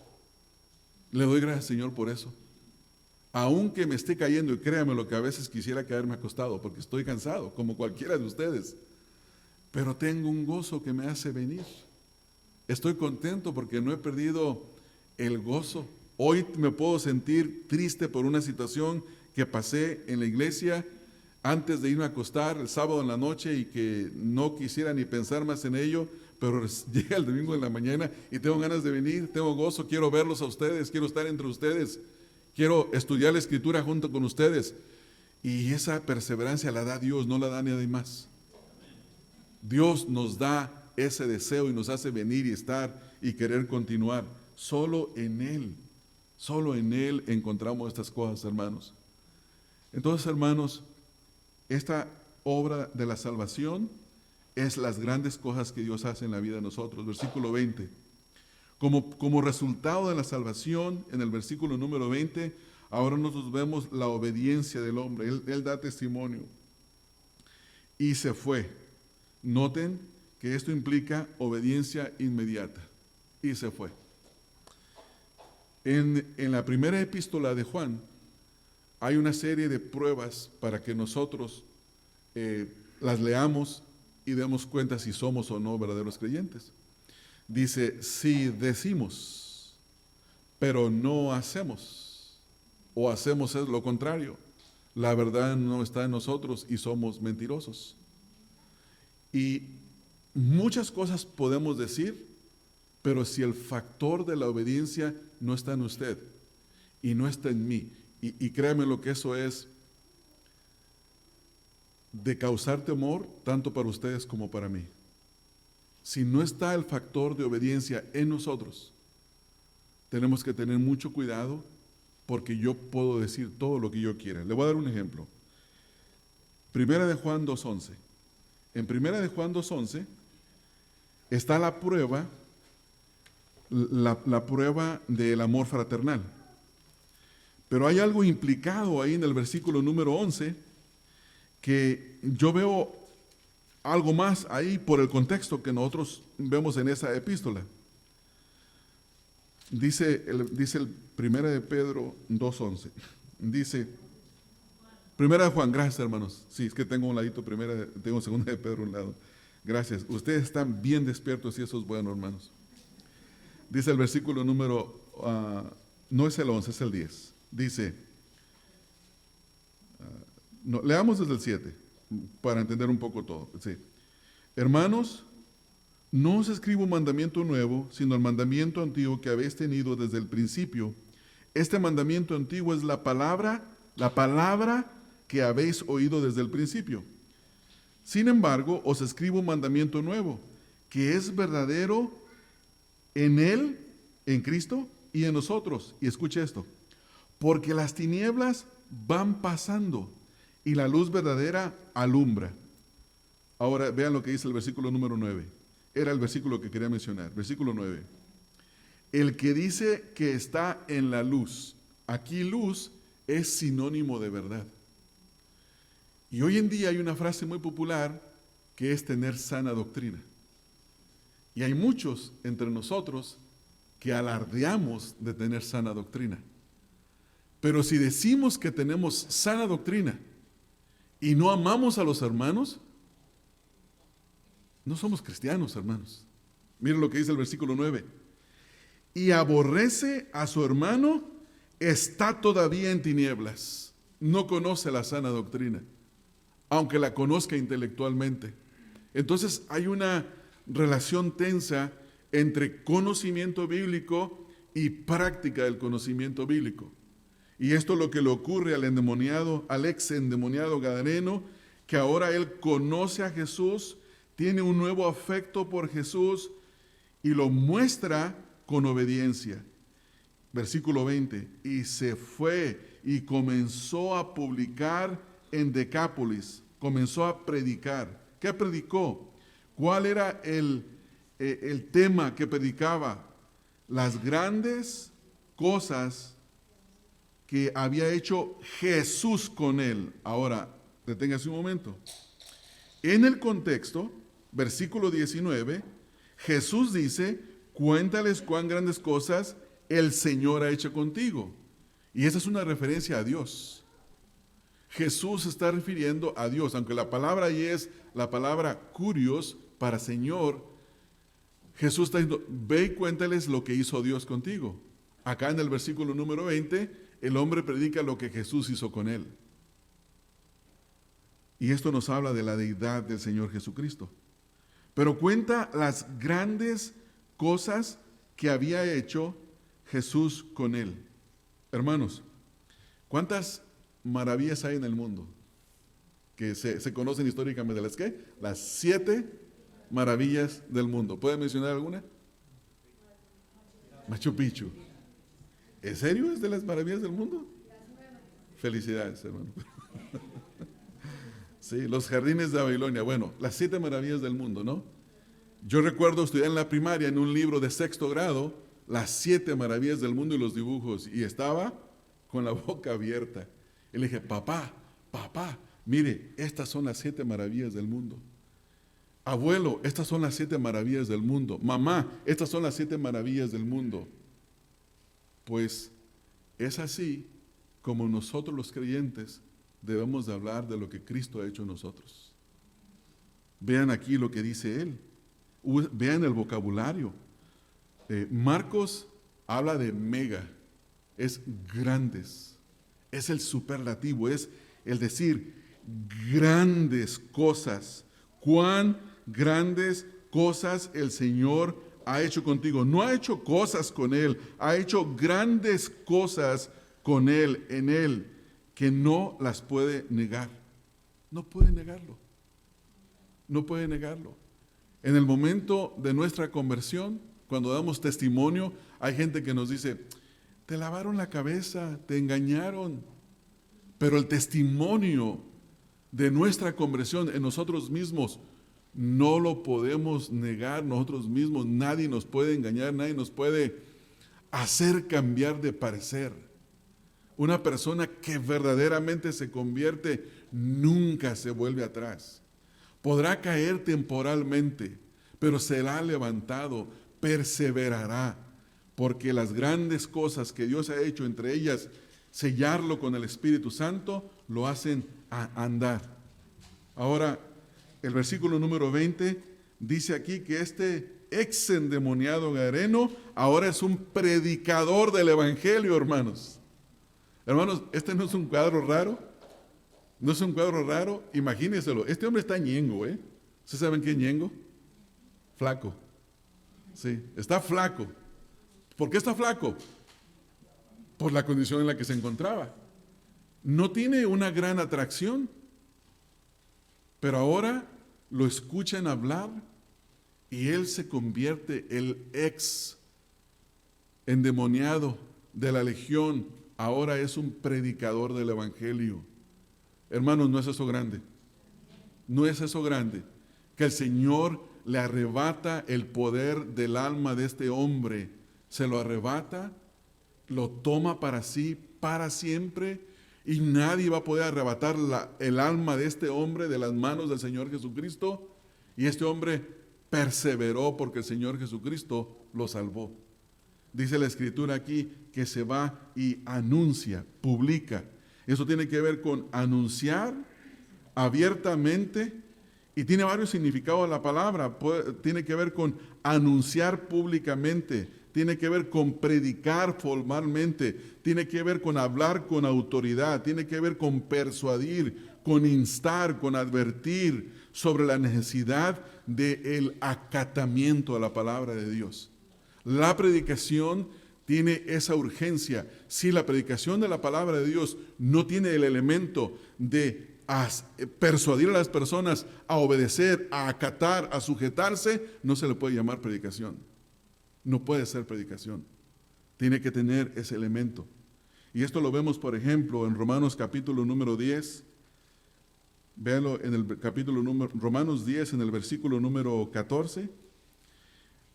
Le doy gracias, Señor, por eso. Aunque me esté cayendo, y créame lo que a veces quisiera quedarme acostado, porque estoy cansado, como cualquiera de ustedes. Pero tengo un gozo que me hace venir. Estoy contento porque no he perdido el gozo. Hoy me puedo sentir triste por una situación que pasé en la iglesia antes de irme a acostar el sábado en la noche y que no quisiera ni pensar más en ello, pero llega el domingo en la mañana y tengo ganas de venir, tengo gozo, quiero verlos a ustedes, quiero estar entre ustedes, quiero estudiar la escritura junto con ustedes. Y esa perseverancia la da Dios, no la da nadie más. Dios nos da ese deseo y nos hace venir y estar y querer continuar. Solo en Él encontramos estas cosas, hermanos. Entonces, hermanos, esta obra de la salvación es las grandes cosas que Dios hace en la vida de nosotros. Versículo 20. Como resultado de la salvación, en el versículo número 20, ahora nosotros vemos la obediencia del hombre. Él da testimonio. Y se fue. Noten que esto implica obediencia inmediata. Y se fue. En la primera epístola de Juan, hay una serie de pruebas para que nosotros las leamos y demos cuenta si somos o no verdaderos creyentes. Dice, si decimos, pero no hacemos, o hacemos es lo contrario, la verdad no está en nosotros y somos mentirosos. Y muchas cosas podemos decir, pero si el factor de la obediencia no está en usted y no está en mí, y créanme lo que eso es de causar temor tanto para ustedes como para mí. Si no está el factor de obediencia en nosotros, tenemos que tener mucho cuidado porque yo puedo decir todo lo que yo quiera. Le voy a dar un ejemplo. Primera de Juan 2:11. En Primera de Juan 2:11 está la prueba, la prueba del amor fraternal. Pero hay algo implicado ahí en el versículo número 11 que yo veo algo más ahí por el contexto que nosotros vemos en esa epístola. Dice el Primera de Pedro 2:11. Dice, Primera de Juan, gracias hermanos. Sí, es que tengo un ladito tengo Segunda de Pedro un lado. Gracias. Ustedes están bien despiertos y eso es bueno, hermanos. Dice el versículo número, no es el 11, es el 10. Dice, leamos desde el 7 para entender un poco todo. Sí. Hermanos, no os escribo un mandamiento nuevo, sino el mandamiento antiguo que habéis tenido desde el principio. Este mandamiento antiguo es la palabra que habéis oído desde el principio. Sin embargo, os escribo un mandamiento nuevo, que es verdadero en Él, en Cristo y en nosotros. Y escuche esto, porque las tinieblas van pasando y la luz verdadera alumbra. Ahora vean lo que dice el versículo número 9. Era el versículo que quería mencionar. Versículo 9. El que dice que está en la luz. Aquí luz es sinónimo de verdad. Y hoy en día hay una frase muy popular que es tener sana doctrina. Y hay muchos entre nosotros que alardeamos de tener sana doctrina. Pero si decimos que tenemos sana doctrina y no amamos a los hermanos, no somos cristianos, hermanos. Miren lo que dice el versículo 9. Y aborrece a su hermano, está todavía en tinieblas. No conoce la sana doctrina, aunque la conozca intelectualmente. Entonces hay una relación tensa entre conocimiento bíblico y práctica del conocimiento bíblico. Y esto es lo que le ocurre al ex endemoniado gadareno, que ahora él conoce a Jesús, tiene un nuevo afecto por Jesús y lo muestra con obediencia. Versículo 20, y se fue y comenzó a publicar en Decápolis, comenzó a predicar. ¿Qué predicó? ¿Cuál era el tema que predicaba? Las grandes cosas que había hecho Jesús con él. Ahora, deténgase un momento. En el contexto, versículo 19, Jesús dice, cuéntales cuán grandes cosas el Señor ha hecho contigo. Y esa es una referencia a Dios. Jesús se está refiriendo a Dios, aunque la palabra ahí es la palabra kurios, para Señor. Jesús está diciendo, ve y cuéntales lo que hizo Dios contigo. Acá en el versículo número 20, el hombre predica lo que Jesús hizo con él. Y esto nos habla de la deidad del Señor Jesucristo. Pero cuenta las grandes cosas que había hecho Jesús con él. Hermanos, ¿cuántas maravillas hay en el mundo? Que se conocen históricamente. ¿Las qué? Las 7 maravillas del mundo. ¿Pueden mencionar alguna? Machu Picchu. ¿En serio es de las maravillas del mundo? Felicidades, hermano. Sí, los jardines de Babilonia. Bueno, las 7 maravillas del mundo, ¿no? Yo recuerdo estudiar en la primaria en un libro de 6º grado, las 7 maravillas del mundo y los dibujos, y estaba con la boca abierta. Y le dije, papá, mire, estas son las 7 maravillas del mundo. Abuelo, estas son las 7 maravillas del mundo. Mamá, estas son las 7 maravillas del mundo. Pues es así como nosotros los creyentes debemos de hablar de lo que Cristo ha hecho en nosotros. Vean aquí lo que dice él. Vean el vocabulario. Marcos habla de mega, es grandes, es el superlativo, es el decir grandes cosas. Cuán grandes cosas el Señor ha hecho contigo. No ha hecho cosas con él, ha hecho grandes cosas con él, en él, que no las puede negar. No puede negarlo. No puede negarlo. En el momento de nuestra conversión, cuando damos testimonio, hay gente que nos dice, te lavaron la cabeza, te engañaron. Pero el testimonio de nuestra conversión en nosotros mismos no lo podemos negar nosotros mismos. Nadie nos puede engañar, nadie nos puede hacer cambiar de parecer. Una persona que verdaderamente se convierte nunca se vuelve atrás. Podrá caer temporalmente, pero será levantado, perseverará, porque las grandes cosas que Dios ha hecho, entre ellas sellarlo con el Espíritu Santo, lo hacen andar. Ahora, el versículo número 20 dice aquí que este ex endemoniado gadareno ahora es un predicador del Evangelio, hermanos. Hermanos, este no es un cuadro raro. No es un cuadro raro. Imagínenselo. Este hombre está ñengo, ¿Ustedes saben qué es ñengo? Flaco. Sí, está flaco. ¿Por qué está flaco? Por la condición en la que se encontraba. No tiene una gran atracción. Pero ahora lo escuchan hablar y él se convierte, el ex endemoniado de la legión, ahora es un predicador del Evangelio. Hermanos, ¿no es eso grande? ¿No es eso grande? Que el Señor le arrebata el poder del alma de este hombre, se lo arrebata, lo toma para sí, para siempre, y nadie va a poder arrebatar el alma de este hombre de las manos del Señor Jesucristo. Y este hombre perseveró porque el Señor Jesucristo lo salvó. Dice la Escritura aquí que se va y anuncia, publica. Eso tiene que ver con anunciar abiertamente, y tiene varios significados la palabra. Tiene que ver con anunciar públicamente, tiene que ver con predicar formalmente, tiene que ver con hablar con autoridad, tiene que ver con persuadir, con instar, con advertir sobre la necesidad del acatamiento a la palabra de Dios. La predicación tiene esa urgencia. Si la predicación de la palabra de Dios no tiene el elemento de persuadir a las personas a obedecer, a acatar, a sujetarse, no se le puede llamar predicación. No puede ser predicación. Tiene que tener ese elemento. Y esto lo vemos, por ejemplo, en Romanos capítulo número 10. Véanlo en el Romanos 10, en el versículo número 14.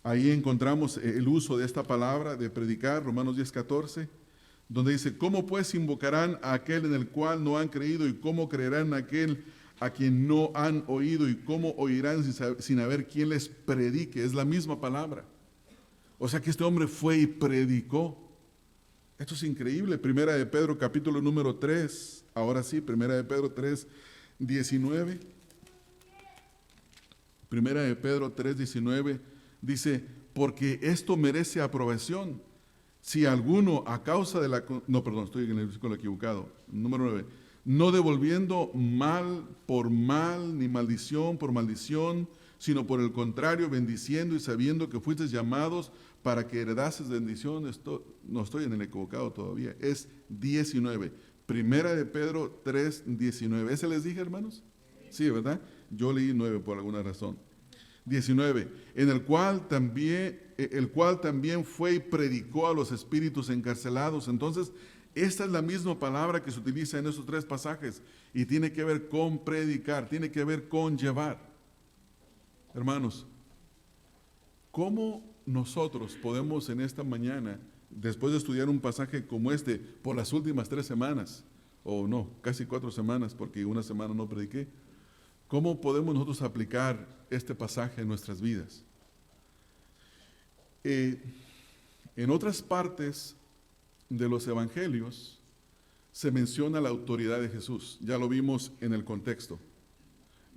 Ahí encontramos el uso de esta palabra de predicar, Romanos 10, 14, donde dice: ¿cómo pues invocarán a aquel en el cual no han creído? ¿Y cómo creerán en aquel a quien no han oído? ¿Y cómo oirán sin haber quien les predique? Es la misma palabra. O sea que este hombre fue y predicó. Esto es increíble. Primera de Pedro, capítulo número 3. Ahora sí, Primera de Pedro 3, 19. Primera de Pedro 3, 19 dice: porque esto merece aprobación. Si alguno a causa de la... No, perdón, estoy en el versículo equivocado. Número 9. No devolviendo mal por mal, ni maldición por maldición, sino por el contrario, bendiciendo y sabiendo que fuisteis llamados para que heredases bendición. No estoy en el equivocado todavía. Es 19. Primera de Pedro 3, 19. ¿Ese les dije, hermanos? Sí, ¿verdad? Yo leí 9 por alguna razón. 19, en el cual también fue y predicó a los espíritus encarcelados. Entonces, esta es la misma palabra que se utiliza en esos tres pasajes y tiene que ver con predicar, tiene que ver con llevar. Hermanos, ¿cómo nosotros podemos en esta mañana, después de estudiar un pasaje como este por las últimas 3 semanas, o no, casi 4 semanas, porque una semana no prediqué, cómo podemos nosotros aplicar este pasaje en nuestras vidas? En otras partes de los evangelios se menciona la autoridad de Jesús. Ya lo vimos en el contexto.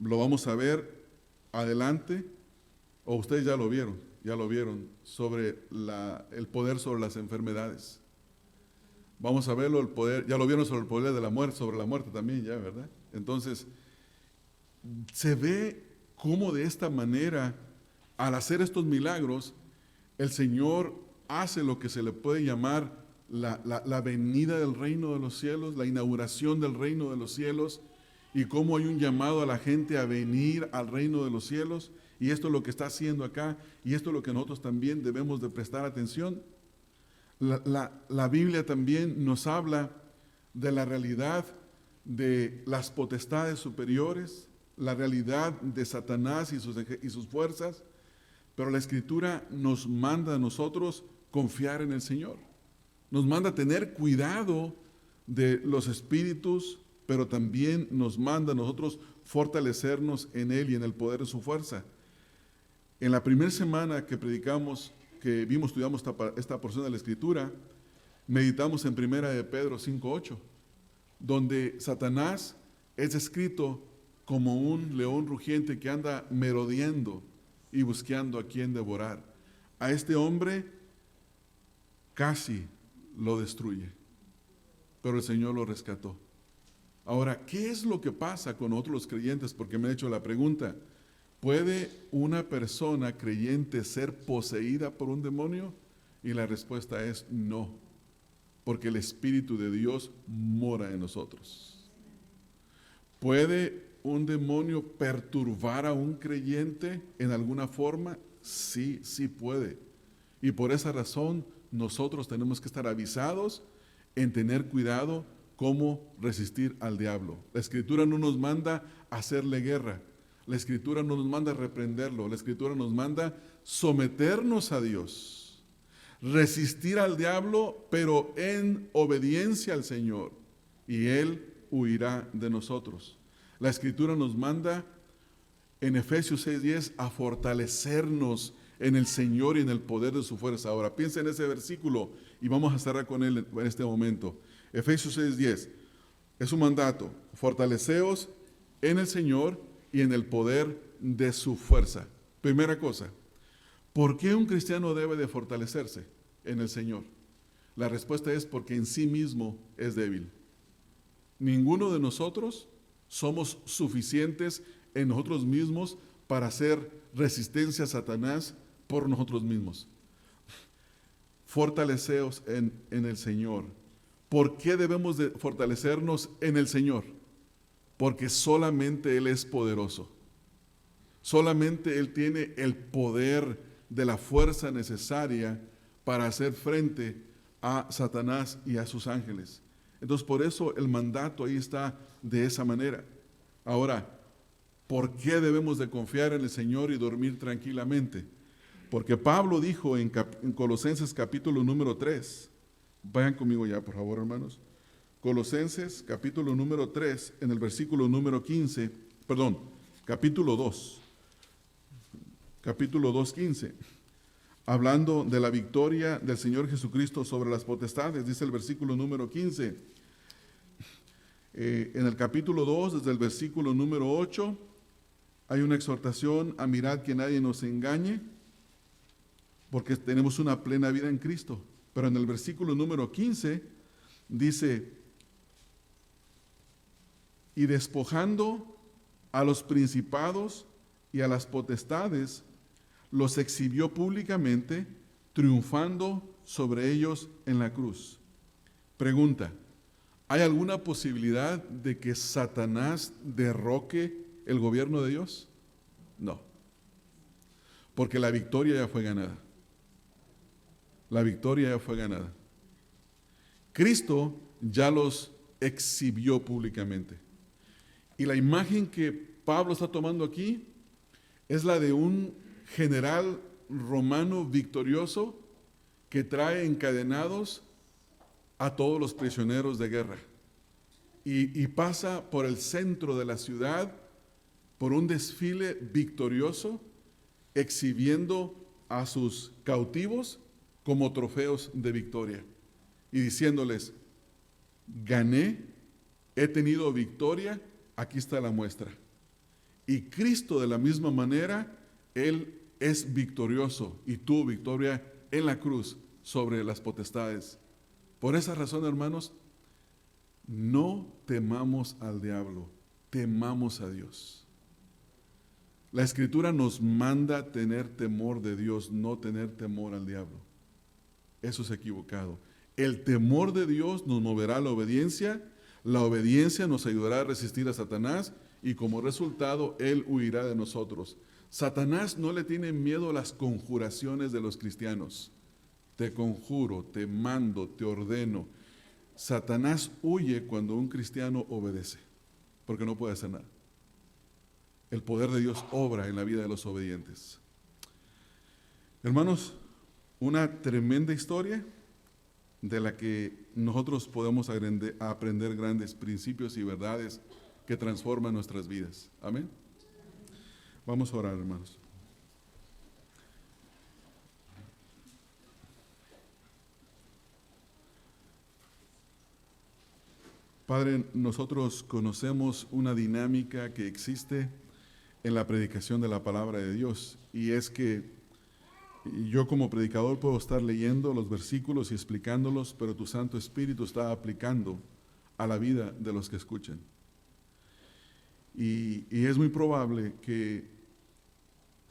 Lo vamos a ver adelante, o ustedes ya lo vieron sobre el poder sobre las enfermedades. Vamos a verlo, el poder, ya lo vieron sobre el poder de la muerte, sobre la muerte también ya, ¿verdad? Entonces, se ve cómo de esta manera, al hacer estos milagros, el Señor hace lo que se le puede llamar la venida del reino de los cielos, la inauguración del reino de los cielos, y cómo hay un llamado a la gente a venir al reino de los cielos, y esto es lo que está haciendo acá, y esto es lo que nosotros también debemos de prestar atención. La Biblia también nos habla de la realidad de las potestades superiores, la realidad de Satanás y sus fuerzas, pero la Escritura nos manda a nosotros confiar en el Señor. Nos manda a tener cuidado de los espíritus, pero también nos manda a nosotros fortalecernos en Él y en el poder de su fuerza. En la primera semana que predicamos, estudiamos esta porción de la Escritura, meditamos en Primera de Pedro 5:8, donde Satanás es descrito como un león rugiente que anda merodeando y buscando a quien devorar. A este hombre casi lo destruye, pero el Señor lo rescató. Ahora, ¿qué es lo que pasa con otros los creyentes? Porque me he hecho la pregunta, ¿puede una persona creyente ser poseída por un demonio? Y la respuesta es no, porque el Espíritu de Dios mora en nosotros. ¿Puede un demonio perturbar a un creyente en alguna forma? Sí, sí puede. Y por esa razón nosotros tenemos que estar avisados en tener cuidado cómo resistir al diablo. La Escritura no nos manda a hacerle guerra. La Escritura no nos manda a reprenderlo. La Escritura nos manda someternos a Dios. Resistir al diablo, pero en obediencia al Señor. Y Él huirá de nosotros. La Escritura nos manda en Efesios 6:10 a fortalecernos en el Señor y en el poder de su fuerza. Ahora, piensa en ese versículo y vamos a cerrar con él en este momento. Efesios 6:10 es un mandato: fortaleceos en el Señor y en el poder de su fuerza. Primera cosa, ¿por qué un cristiano debe de fortalecerse en el Señor? La respuesta es porque en sí mismo es débil. Ninguno de nosotros somos suficientes en nosotros mismos para hacer resistencia a Satanás por nosotros mismos. Fortaleceos en el Señor. ¿Por qué debemos de fortalecernos en el Señor? porque solamente Él es poderoso. Solamente Él tiene el poder de la fuerza necesaria para hacer frente a Satanás y a sus ángeles. Entonces, por eso el mandato ahí está de esa manera. Ahora, ¿por qué debemos de confiar en el Señor y dormir tranquilamente? Porque Pablo dijo en Colosenses capítulo número 3, vayan conmigo ya, por favor, hermanos. Colosenses capítulo número 3, en el versículo número 15, perdón, capítulo 2, 15, hablando de la victoria del Señor Jesucristo sobre las potestades, dice el versículo número 15. En el capítulo 2, desde el versículo número 8, hay una exhortación a mirar que nadie nos engañe, porque tenemos una plena vida en Cristo. Pero en el versículo número 15 dice, y despojando a los principados y a las potestades, los exhibió públicamente, triunfando sobre ellos en la cruz. Pregunta, ¿hay alguna posibilidad de que Satanás derroque el gobierno de Dios? No, porque la victoria ya fue ganada. La victoria ya fue ganada. Cristo ya los exhibió públicamente. Y la imagen que Pablo está tomando aquí es la de un general romano victorioso que trae encadenados a todos los prisioneros de guerra y pasa por el centro de la ciudad por un desfile victorioso, exhibiendo a sus cautivos como trofeos de victoria y diciéndoles, gané, he tenido victoria, aquí está la muestra. Y Cristo de la misma manera, Él es victorioso y tuvo victoria en la cruz sobre las potestades. Por esa razón, hermanos, no temamos al diablo, temamos a Dios. La Escritura nos manda tener temor de Dios, no tener temor al diablo. Eso es equivocado. El temor de Dios nos moverá a la obediencia nos ayudará a resistir a Satanás y como resultado Él huirá de nosotros. Satanás no le tiene miedo a las conjuraciones de los cristianos. Te conjuro, te mando, te ordeno. Satanás huye cuando un cristiano obedece, porque no puede hacer nada. El poder de Dios obra en la vida de los obedientes. Hermanos, una tremenda historia de la que nosotros podemos aprender grandes principios y verdades que transforman nuestras vidas. Amén. Vamos a orar, hermanos. Padre, nosotros conocemos una dinámica que existe en la predicación de la palabra de Dios, y es que yo como predicador puedo estar leyendo los versículos y explicándolos, pero tu Santo Espíritu está aplicando a la vida de los que escuchan. Y es muy probable que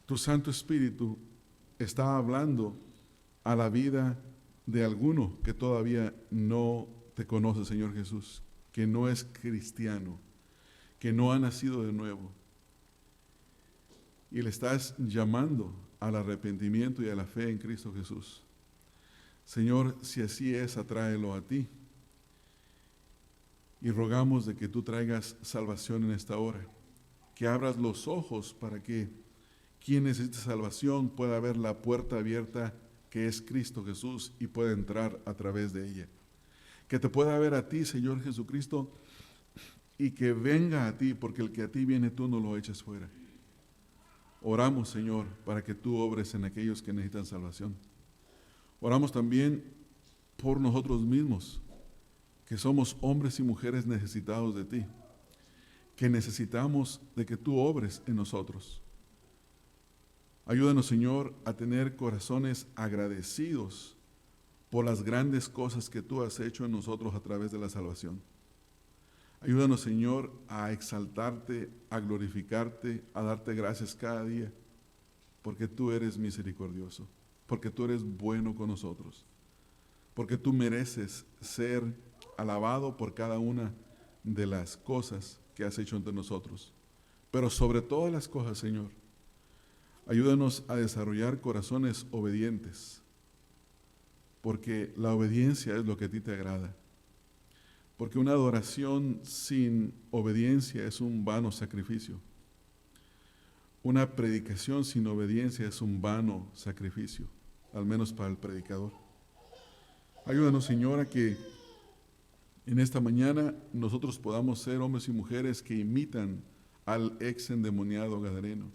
tu Santo Espíritu está hablando a la vida de alguno que todavía no te conoce, Señor Jesús, que no es cristiano, que no ha nacido de nuevo. Y le estás llamando al arrepentimiento y a la fe en Cristo Jesús. Señor, si así es, atráelo a ti. Y rogamos de que tú traigas salvación en esta hora, que abras los ojos para que quien necesite salvación pueda ver la puerta abierta que es Cristo Jesús y pueda entrar a través de ella. Que te pueda ver a ti, Señor Jesucristo, y que venga a ti, porque el que a ti viene tú no lo eches fuera. Oramos, Señor, para que tú obres en aquellos que necesitan salvación. Oramos también por nosotros mismos, que somos hombres y mujeres necesitados de ti, que necesitamos de que tú obres en nosotros. Ayúdanos, Señor, a tener corazones agradecidos por las grandes cosas que tú has hecho en nosotros a través de la salvación. Ayúdanos, Señor, a exaltarte, a glorificarte, a darte gracias cada día, porque tú eres misericordioso, porque tú eres bueno con nosotros, porque tú mereces ser alabado por cada una de las cosas que has hecho entre nosotros. Pero sobre todas las cosas, Señor, ayúdanos a desarrollar corazones obedientes, porque la obediencia es lo que a ti te agrada. Porque una adoración sin obediencia es un vano sacrificio. Una predicación sin obediencia es un vano sacrificio, al menos para el predicador. Ayúdanos, Señor, a que en esta mañana nosotros podamos ser hombres y mujeres que imitan al ex endemoniado gadareno,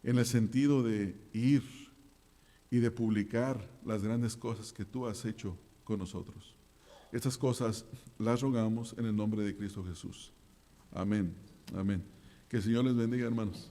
en el sentido de ir y de publicar las grandes cosas que tú has hecho con nosotros. Estas cosas las rogamos en el nombre de Cristo Jesús. Amén. Amén. Que el Señor les bendiga, hermanos.